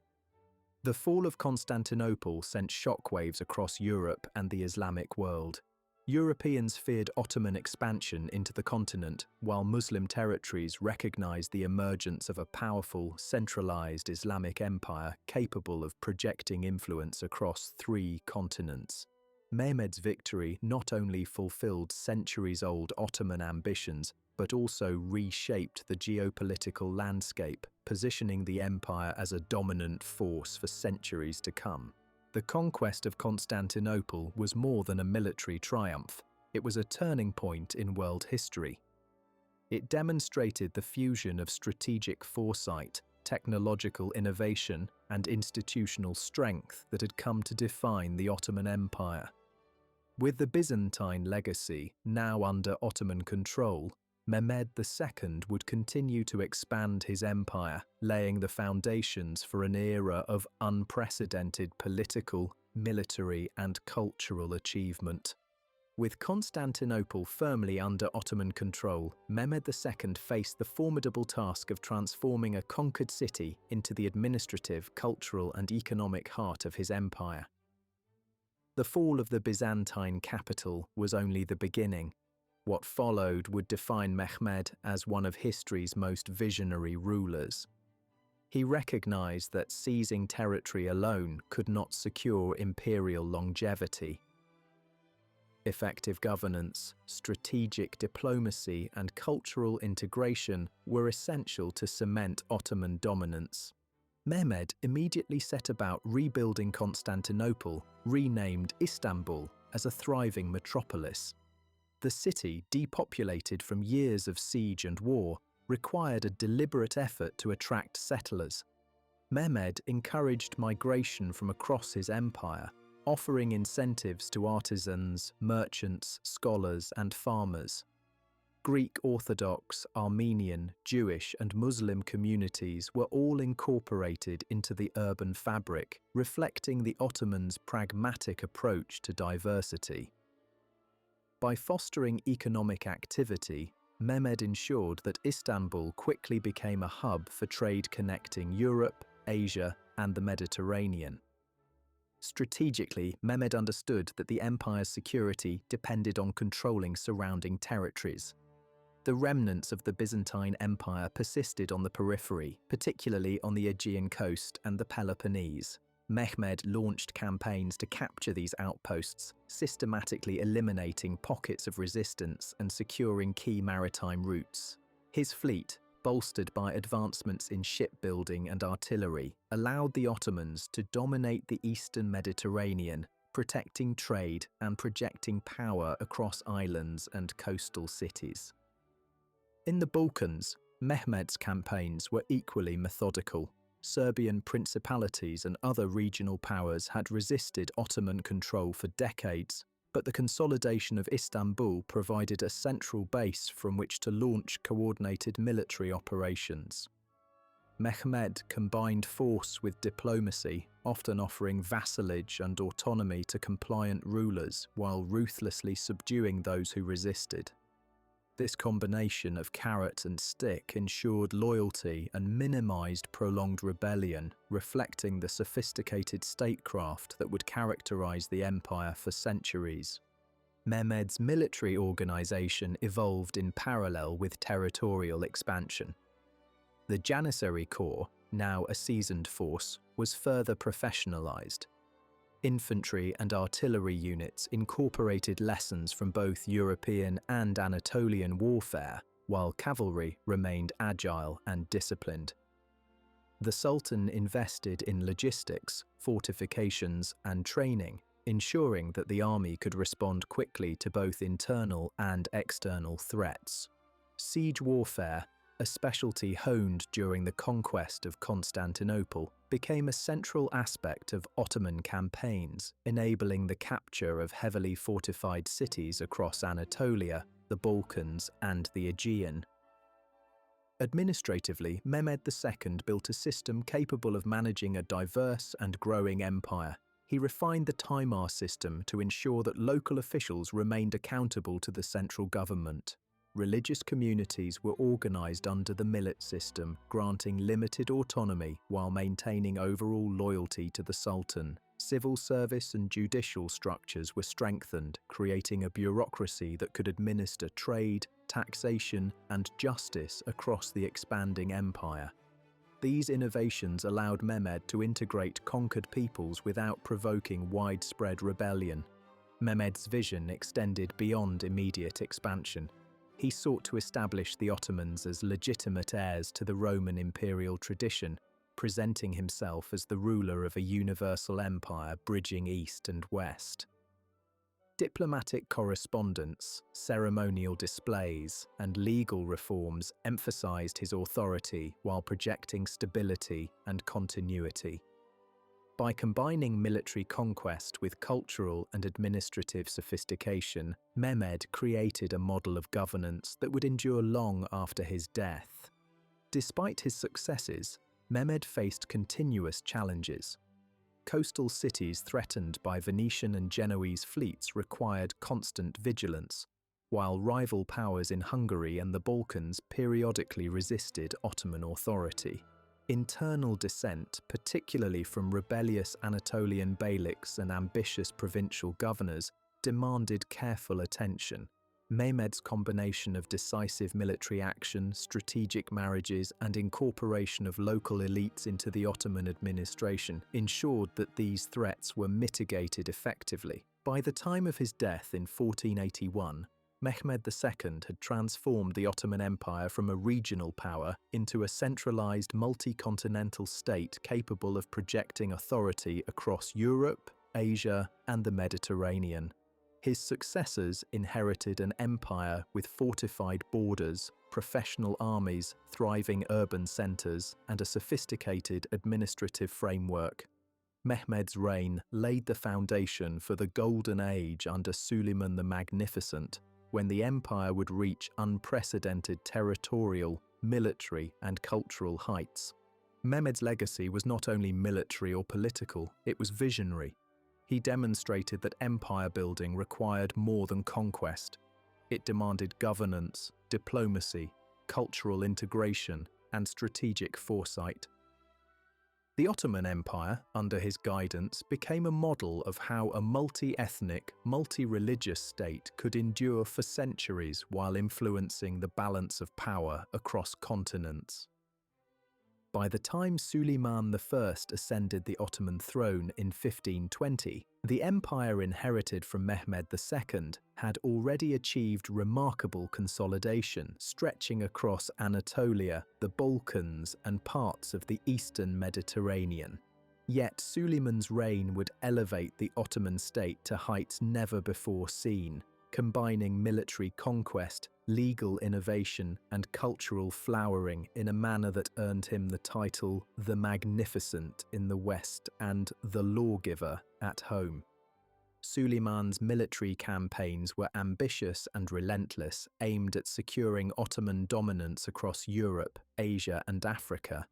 The fall of Constantinople sent shockwaves across Europe and the Islamic world. Europeans feared Ottoman expansion into the continent, while Muslim territories recognized the emergence of a powerful, centralized Islamic empire capable of projecting influence across 3 continents. Mehmed's victory not only fulfilled centuries-old Ottoman ambitions, but also reshaped the geopolitical landscape, positioning the empire as a dominant force for centuries to come. The conquest of Constantinople was more than a military triumph. It was a turning point in world history. It demonstrated the fusion of strategic foresight, technological innovation, and institutional strength that had come to define the Ottoman Empire. With the Byzantine legacy now under Ottoman control, Mehmed II would continue to expand his empire, laying the foundations for an era of unprecedented political, military, and cultural achievement. With Constantinople firmly under Ottoman control, Mehmed II faced the formidable task of transforming a conquered city into the administrative, cultural, and economic heart of his empire. The fall of the Byzantine capital was only the beginning. What followed would define Mehmed as one of history's most visionary rulers. He recognized that seizing territory alone could not secure imperial longevity. Effective governance, strategic diplomacy, and cultural integration were essential to cement Ottoman dominance. Mehmed immediately set about rebuilding Constantinople, renamed Istanbul, as a thriving metropolis. The city, depopulated from years of siege and war, required a deliberate effort to attract settlers. Mehmed encouraged migration from across his empire, offering incentives to artisans, merchants, scholars, and farmers. Greek Orthodox, Armenian, Jewish, and Muslim communities were all incorporated into the urban fabric, reflecting the Ottomans' pragmatic approach to diversity. By fostering economic activity, Mehmed ensured that Istanbul quickly became a hub for trade connecting Europe, Asia, and the Mediterranean. Strategically, Mehmed understood that the empire's security depended on controlling surrounding territories. The remnants of the Byzantine Empire persisted on the periphery, particularly on the Aegean coast and the Peloponnese. Mehmed launched campaigns to capture these outposts, systematically eliminating pockets of resistance and securing key maritime routes. His fleet, bolstered by advancements in shipbuilding and artillery, allowed the Ottomans to dominate the eastern Mediterranean, protecting trade and projecting power across islands and coastal cities. In the Balkans, Mehmed's campaigns were equally methodical. Serbian principalities and other regional powers had resisted Ottoman control for decades, but the consolidation of Istanbul provided a central base from which to launch coordinated military operations. Mehmed combined force with diplomacy, often offering vassalage and autonomy to compliant rulers while ruthlessly subduing those who resisted. This combination of carrot and stick ensured loyalty and minimized prolonged rebellion, reflecting the sophisticated statecraft that would characterize the empire for centuries. Mehmed's military organization evolved in parallel with territorial expansion. The Janissary Corps, now a seasoned force, was further professionalized. Infantry and artillery units incorporated lessons from both European and Anatolian warfare, while cavalry remained agile and disciplined. The Sultan invested in logistics, fortifications, and training, ensuring that the army could respond quickly to both internal and external threats. Siege warfare, a specialty honed during the conquest of Constantinople, became a central aspect of Ottoman campaigns, enabling the capture of heavily fortified cities across Anatolia, the Balkans, and the Aegean. Administratively, Mehmed II built a system capable of managing a diverse and growing empire. He refined the Timar system to ensure that local officials remained accountable to the central government. Religious communities were organized under the millet system, granting limited autonomy while maintaining overall loyalty to the Sultan. Civil service and judicial structures were strengthened, creating a bureaucracy that could administer trade, taxation, and justice across the expanding empire. These innovations allowed Mehmed to integrate conquered peoples without provoking widespread rebellion. Mehmed's vision extended beyond immediate expansion. He sought to establish the Ottomans as legitimate heirs to the Roman imperial tradition, presenting himself as the ruler of a universal empire bridging east and west. Diplomatic correspondence, ceremonial displays, and legal reforms emphasized his authority while projecting stability and continuity. By combining military conquest with cultural and administrative sophistication, Mehmed created a model of governance that would endure long after his death. Despite his successes, Mehmed faced continuous challenges. Coastal cities threatened by Venetian and Genoese fleets required constant vigilance, while rival powers in Hungary and the Balkans periodically resisted Ottoman authority. Internal dissent, particularly from rebellious Anatolian beyliks and ambitious provincial governors, demanded careful attention. Mehmed's combination of decisive military action, strategic marriages, and incorporation of local elites into the Ottoman administration ensured that these threats were mitigated effectively. By the time of his death in 1481, Mehmed II had transformed the Ottoman Empire from a regional power into a centralized multi-continental state capable of projecting authority across Europe, Asia, and the Mediterranean. His successors inherited an empire with fortified borders, professional armies, thriving urban centers, and a sophisticated administrative framework. Mehmed's reign laid the foundation for the Golden Age under Suleiman the Magnificent, when the empire would reach unprecedented territorial, military, and cultural heights. Mehmed's legacy was not only military or political, it was visionary. He demonstrated that empire building required more than conquest. It demanded governance, diplomacy, cultural integration, and strategic foresight. The Ottoman Empire, under his guidance, became a model of how a multi-ethnic, multi-religious state could endure for centuries while influencing the balance of power across continents. By the time Suleiman I ascended the Ottoman throne in 1520, the empire inherited from Mehmed II had already achieved remarkable consolidation, stretching across Anatolia, the Balkans, and parts of the eastern Mediterranean. Yet Suleiman's reign would elevate the Ottoman state to heights never before seen, combining military conquest, legal innovation, and cultural flowering in a manner that earned him the title the Magnificent in the West and the Lawgiver at home. Suleiman's military campaigns were ambitious and relentless, aimed at securing Ottoman dominance across Europe, Asia, and Africa.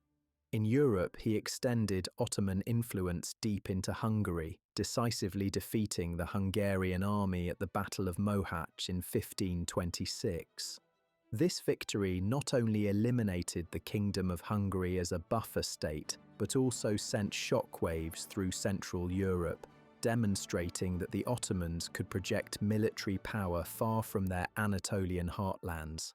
In Europe, he extended Ottoman influence deep into Hungary, decisively defeating the Hungarian army at the Battle of Mohacs in 1526. This victory not only eliminated the Kingdom of Hungary as a buffer state, but also sent shockwaves through Central Europe, demonstrating that the Ottomans could project military power far from their Anatolian heartlands.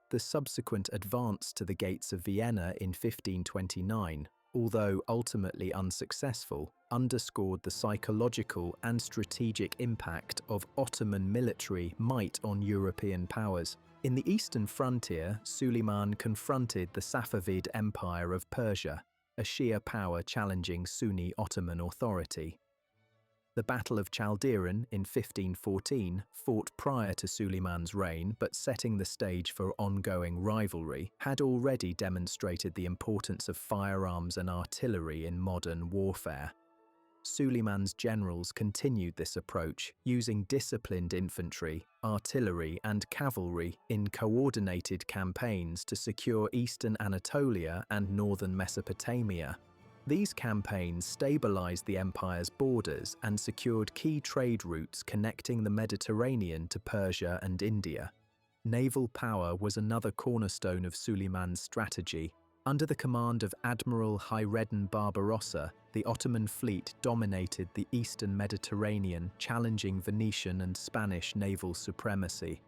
The subsequent advance to the gates of Vienna in 1529, although ultimately unsuccessful, underscored the psychological and strategic impact of Ottoman military might on European powers. In the eastern frontier, Suleiman confronted the Safavid Empire of Persia, a Shia power challenging Sunni Ottoman authority. The Battle of Chaldiran in 1514, fought prior to Suleiman's reign but setting the stage for ongoing rivalry, had already demonstrated the importance of firearms and artillery in modern warfare. Suleiman's generals continued this approach, using disciplined infantry, artillery, and cavalry in coordinated campaigns to secure eastern Anatolia and northern Mesopotamia. These campaigns stabilized the empire's borders and secured key trade routes connecting the Mediterranean to Persia and India. Naval power was another cornerstone of Suleiman's strategy. Under the command of Admiral Hayreddin Barbarossa, the Ottoman fleet dominated the eastern Mediterranean, challenging Venetian and Spanish naval supremacy.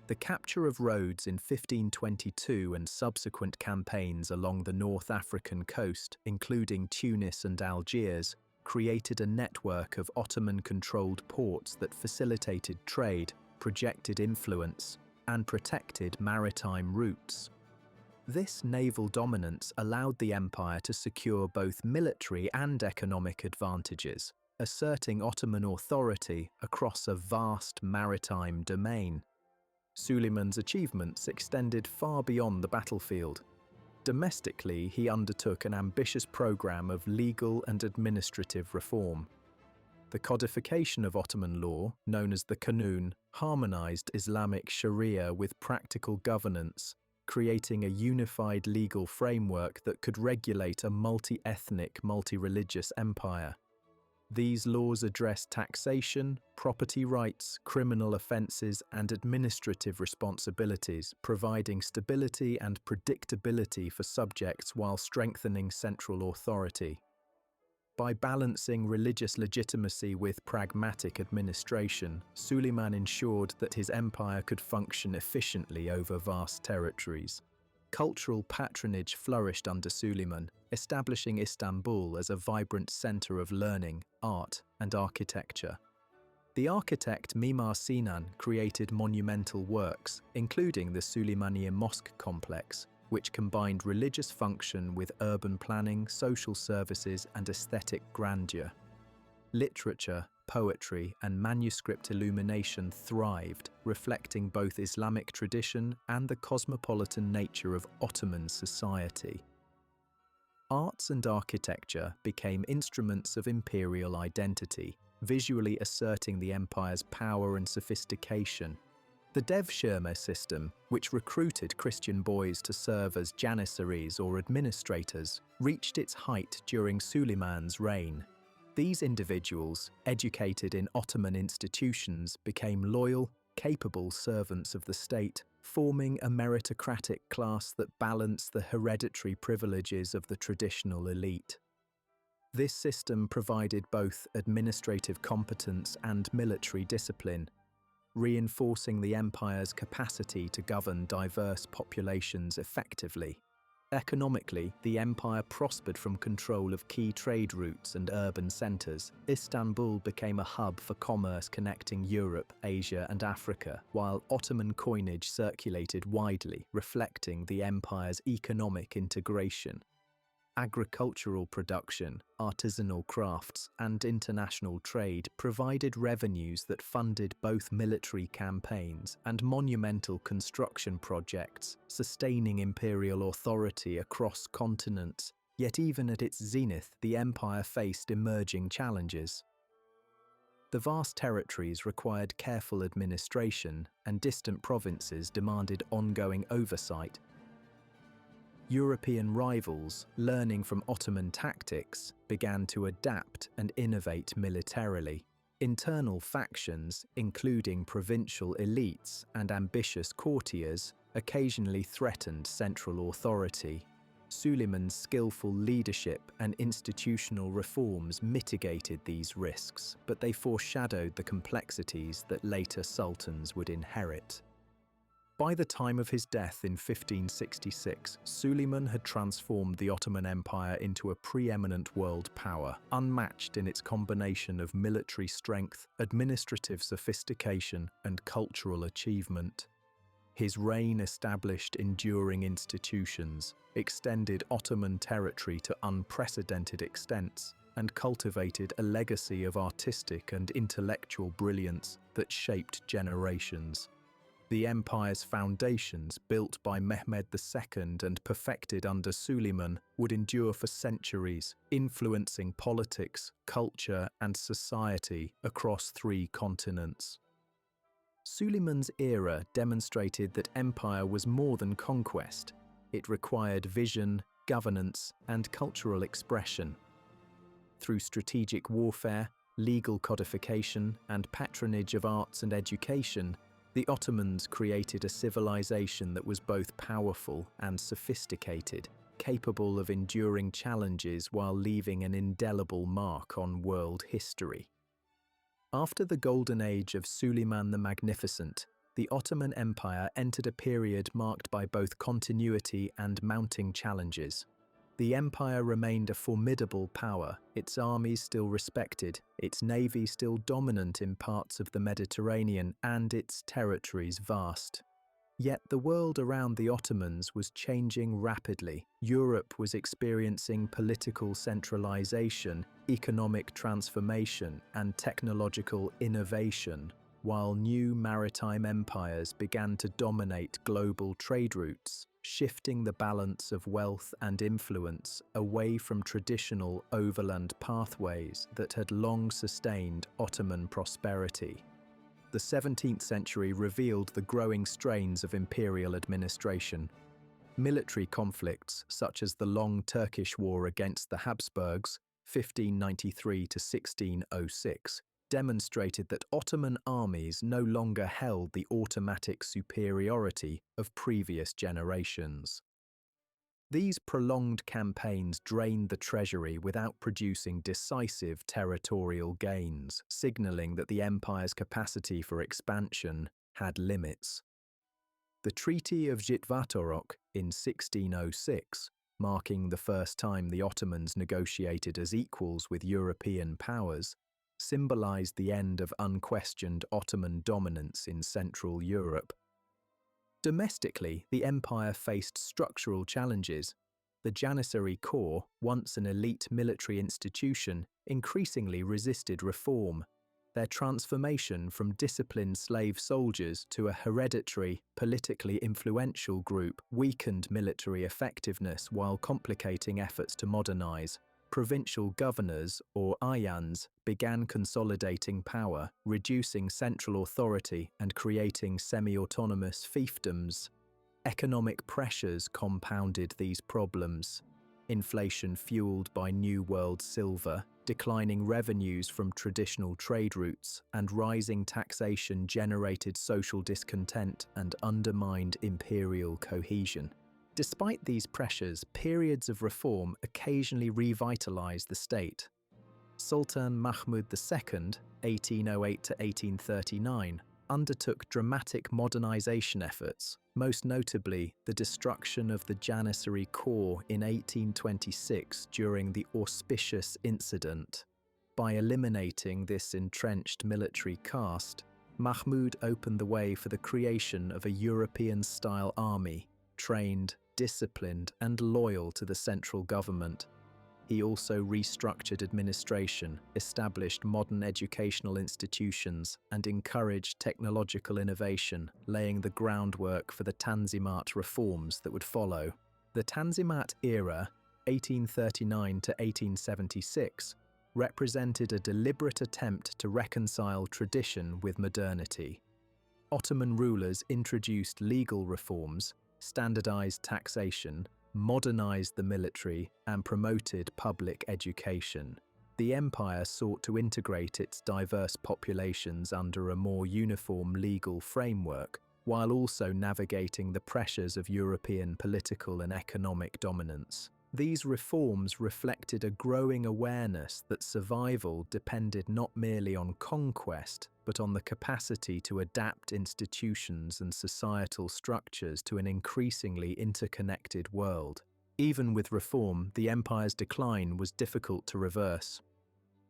The capture of Rhodes in 1522 and subsequent campaigns along the North African coast, including Tunis and Algiers, created a network of Ottoman-controlled ports that facilitated trade, projected influence, and protected maritime routes. This naval dominance allowed the empire to secure both military and economic advantages, asserting Ottoman authority across a vast maritime domain. Suleiman's achievements extended far beyond the battlefield. Domestically, he undertook an ambitious program of legal and administrative reform. The codification of Ottoman law, known as the Kanun, harmonized Islamic Sharia with practical governance, creating a unified legal framework that could regulate a multi-ethnic, multi-religious empire. These laws address taxation, property rights, criminal offences, and administrative responsibilities, providing stability and predictability for subjects while strengthening central authority. By balancing religious legitimacy with pragmatic administration, Suleiman ensured that his empire could function efficiently over vast territories. Cultural patronage flourished under Suleiman, establishing Istanbul as a vibrant centre of learning, art, and architecture. The architect Mimar Sinan created monumental works, including the Süleymaniye Mosque complex, which combined religious function with urban planning, social services, and aesthetic grandeur. Literature, poetry, and manuscript illumination thrived, reflecting both Islamic tradition and the cosmopolitan nature of Ottoman society. Arts and architecture became instruments of imperial identity, visually asserting the empire's power and sophistication. The Devshirme system, which recruited Christian boys to serve as janissaries or administrators, reached its height during Suleiman's reign. These individuals, educated in Ottoman institutions, became loyal, capable servants of the state, forming a meritocratic class that balanced the hereditary privileges of the traditional elite. This system provided both administrative competence and military discipline, reinforcing the empire's capacity to govern diverse populations effectively. Economically, the empire prospered from control of key trade routes and urban centres. Istanbul became a hub for commerce connecting Europe, Asia and Africa, while Ottoman coinage circulated widely, reflecting the empire's economic integration. Agricultural production, artisanal crafts, and international trade provided revenues that funded both military campaigns and monumental construction projects, sustaining imperial authority across continents. Yet even at its zenith, the empire faced emerging challenges. The vast territories required careful administration, and distant provinces demanded ongoing oversight. European rivals, learning from Ottoman tactics, began to adapt and innovate militarily. Internal factions, including provincial elites and ambitious courtiers, occasionally threatened central authority. Suleiman's skillful leadership and institutional reforms mitigated these risks, but they foreshadowed the complexities that later sultans would inherit. By the time of his death in 1566, Suleiman had transformed the Ottoman Empire into a preeminent world power, unmatched in its combination of military strength, administrative sophistication, and cultural achievement. His reign established enduring institutions, extended Ottoman territory to unprecedented extents, and cultivated a legacy of artistic and intellectual brilliance that shaped generations. The empire's foundations, built by Mehmed II and perfected under Suleiman, would endure for centuries, influencing politics, culture, and society across 3 continents. Suleiman's era demonstrated that empire was more than conquest. It required vision, governance, and cultural expression. Through strategic warfare, legal codification, and patronage of arts and education, the Ottomans created a civilization that was both powerful and sophisticated, capable of enduring challenges while leaving an indelible mark on world history. After the golden age of Suleiman the Magnificent, the Ottoman Empire entered a period marked by both continuity and mounting challenges. The empire remained a formidable power, its armies still respected, its navy still dominant in parts of the Mediterranean, and its territories vast. Yet the world around the Ottomans was changing rapidly. Europe was experiencing political centralization, economic transformation, and technological innovation, while new maritime empires began to dominate global trade routes, shifting the balance of wealth and influence away from traditional overland pathways that had long sustained Ottoman prosperity. The 17th century revealed the growing strains of imperial administration. Military conflicts, such as the long Turkish War against the Habsburgs, 1593 to 1606, demonstrated that Ottoman armies no longer held the automatic superiority of previous generations. These prolonged campaigns drained the treasury without producing decisive territorial gains, signaling that the empire's capacity for expansion had limits. The Treaty of Zitvatorok in 1606, marking the first time the Ottomans negotiated as equals with European powers, symbolized the end of unquestioned Ottoman dominance in Central Europe. Domestically, the empire faced structural challenges. The Janissary Corps, once an elite military institution, increasingly resisted reform. Their transformation from disciplined slave soldiers to a hereditary, politically influential group weakened military effectiveness while complicating efforts to modernize. Provincial governors, or ayans, began consolidating power, reducing central authority and creating semi-autonomous fiefdoms. Economic pressures compounded these problems. Inflation fueled by New World silver, declining revenues from traditional trade routes, and rising taxation generated social discontent and undermined imperial cohesion. Despite these pressures, periods of reform occasionally revitalized the state. Sultan Mahmud II, 1808 to 1839, undertook dramatic modernization efforts, most notably the destruction of the Janissary corps in 1826 during the Auspicious Incident. By eliminating this entrenched military caste, Mahmud opened the way for the creation of a European-style army, trained, disciplined, and loyal to the central government. He also restructured administration, established modern educational institutions, and encouraged technological innovation, laying the groundwork for the Tanzimat reforms that would follow. The Tanzimat era, 1839 to 1876, represented a deliberate attempt to reconcile tradition with modernity. Ottoman rulers introduced legal reforms, standardized taxation, modernized the military, and promoted public education. The empire sought to integrate its diverse populations under a more uniform legal framework, while also navigating the pressures of European political and economic dominance. These reforms reflected a growing awareness that survival depended not merely on conquest, but on the capacity to adapt institutions and societal structures to an increasingly interconnected world. Even with reform, the empire's decline was difficult to reverse.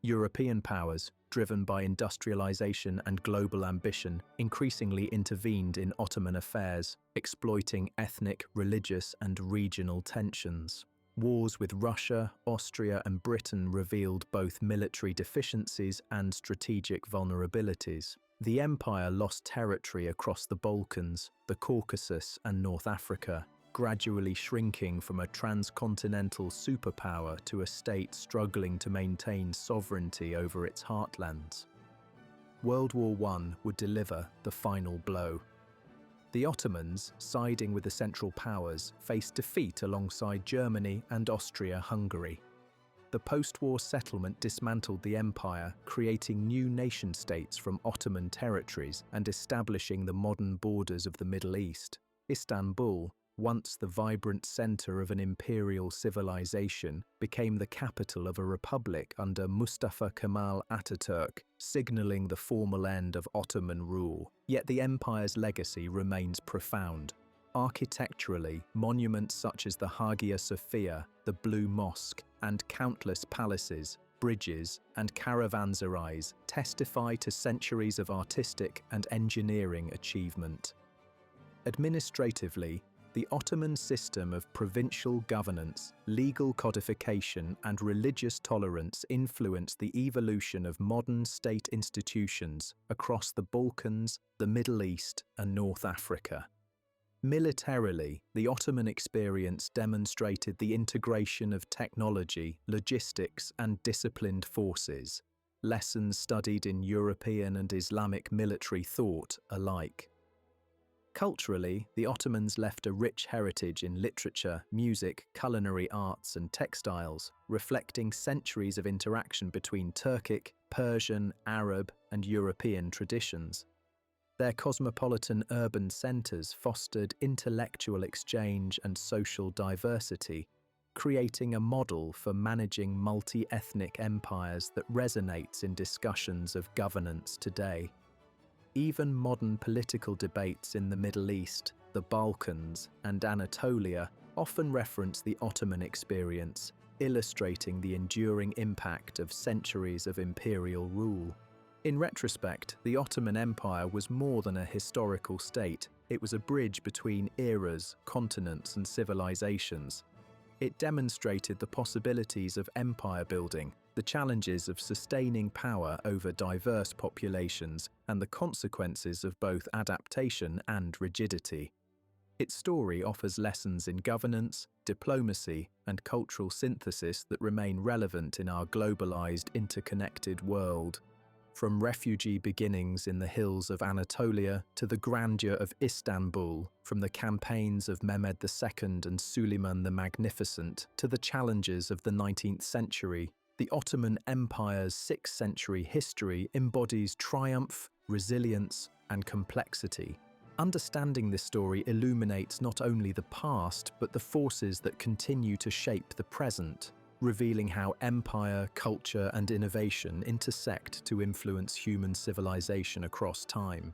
European powers, driven by industrialization and global ambition, increasingly intervened in Ottoman affairs, exploiting ethnic, religious, and regional tensions. Wars with Russia, Austria, and Britain revealed both military deficiencies and strategic vulnerabilities. The empire lost territory across the Balkans, the Caucasus, and North Africa, gradually shrinking from a transcontinental superpower to a state struggling to maintain sovereignty over its heartlands. World War I would deliver the final blow. The Ottomans, siding with the Central Powers, faced defeat alongside Germany and Austria-Hungary. The post-war settlement dismantled the empire, creating new nation-states from Ottoman territories and establishing the modern borders of the Middle East. Istanbul, once the vibrant center of an imperial civilization, became the capital of a republic under Mustafa Kemal Ataturk, signaling the formal end of Ottoman rule. Yet the empire's legacy remains profound. Architecturally, monuments such as the Hagia Sophia, the Blue Mosque, and countless palaces, bridges, and caravanserais testify to centuries of artistic and engineering achievement. Administratively, the Ottoman system of provincial governance, legal codification, and religious tolerance influenced the evolution of modern state institutions across the Balkans, the Middle East, and North Africa. Militarily, the Ottoman experience demonstrated the integration of technology, logistics, and disciplined forces, lessons studied in European and Islamic military thought alike. Culturally, the Ottomans left a rich heritage in literature, music, culinary arts, and textiles, reflecting centuries of interaction between Turkic, Persian, Arab, and European traditions. Their cosmopolitan urban centers fostered intellectual exchange and social diversity, creating a model for managing multi-ethnic empires that resonates in discussions of governance today. Even modern political debates in the Middle East, the Balkans, and Anatolia often reference the Ottoman experience, illustrating the enduring impact of centuries of imperial rule. In retrospect, the Ottoman Empire was more than a historical state. It was a bridge between eras, continents, and civilizations. It demonstrated the possibilities of empire building, the challenges of sustaining power over diverse populations, and the consequences of both adaptation and rigidity. Its story offers lessons in governance, diplomacy, and cultural synthesis that remain relevant in our globalized, interconnected world. From refugee beginnings in the hills of Anatolia to the grandeur of Istanbul, from the campaigns of Mehmed II and Suleiman the Magnificent to the challenges of the 19th century, the Ottoman Empire's 6th century history embodies triumph, resilience, and complexity. Understanding this story illuminates not only the past, but the forces that continue to shape the present, revealing how empire, culture, and innovation intersect to influence human civilization across time.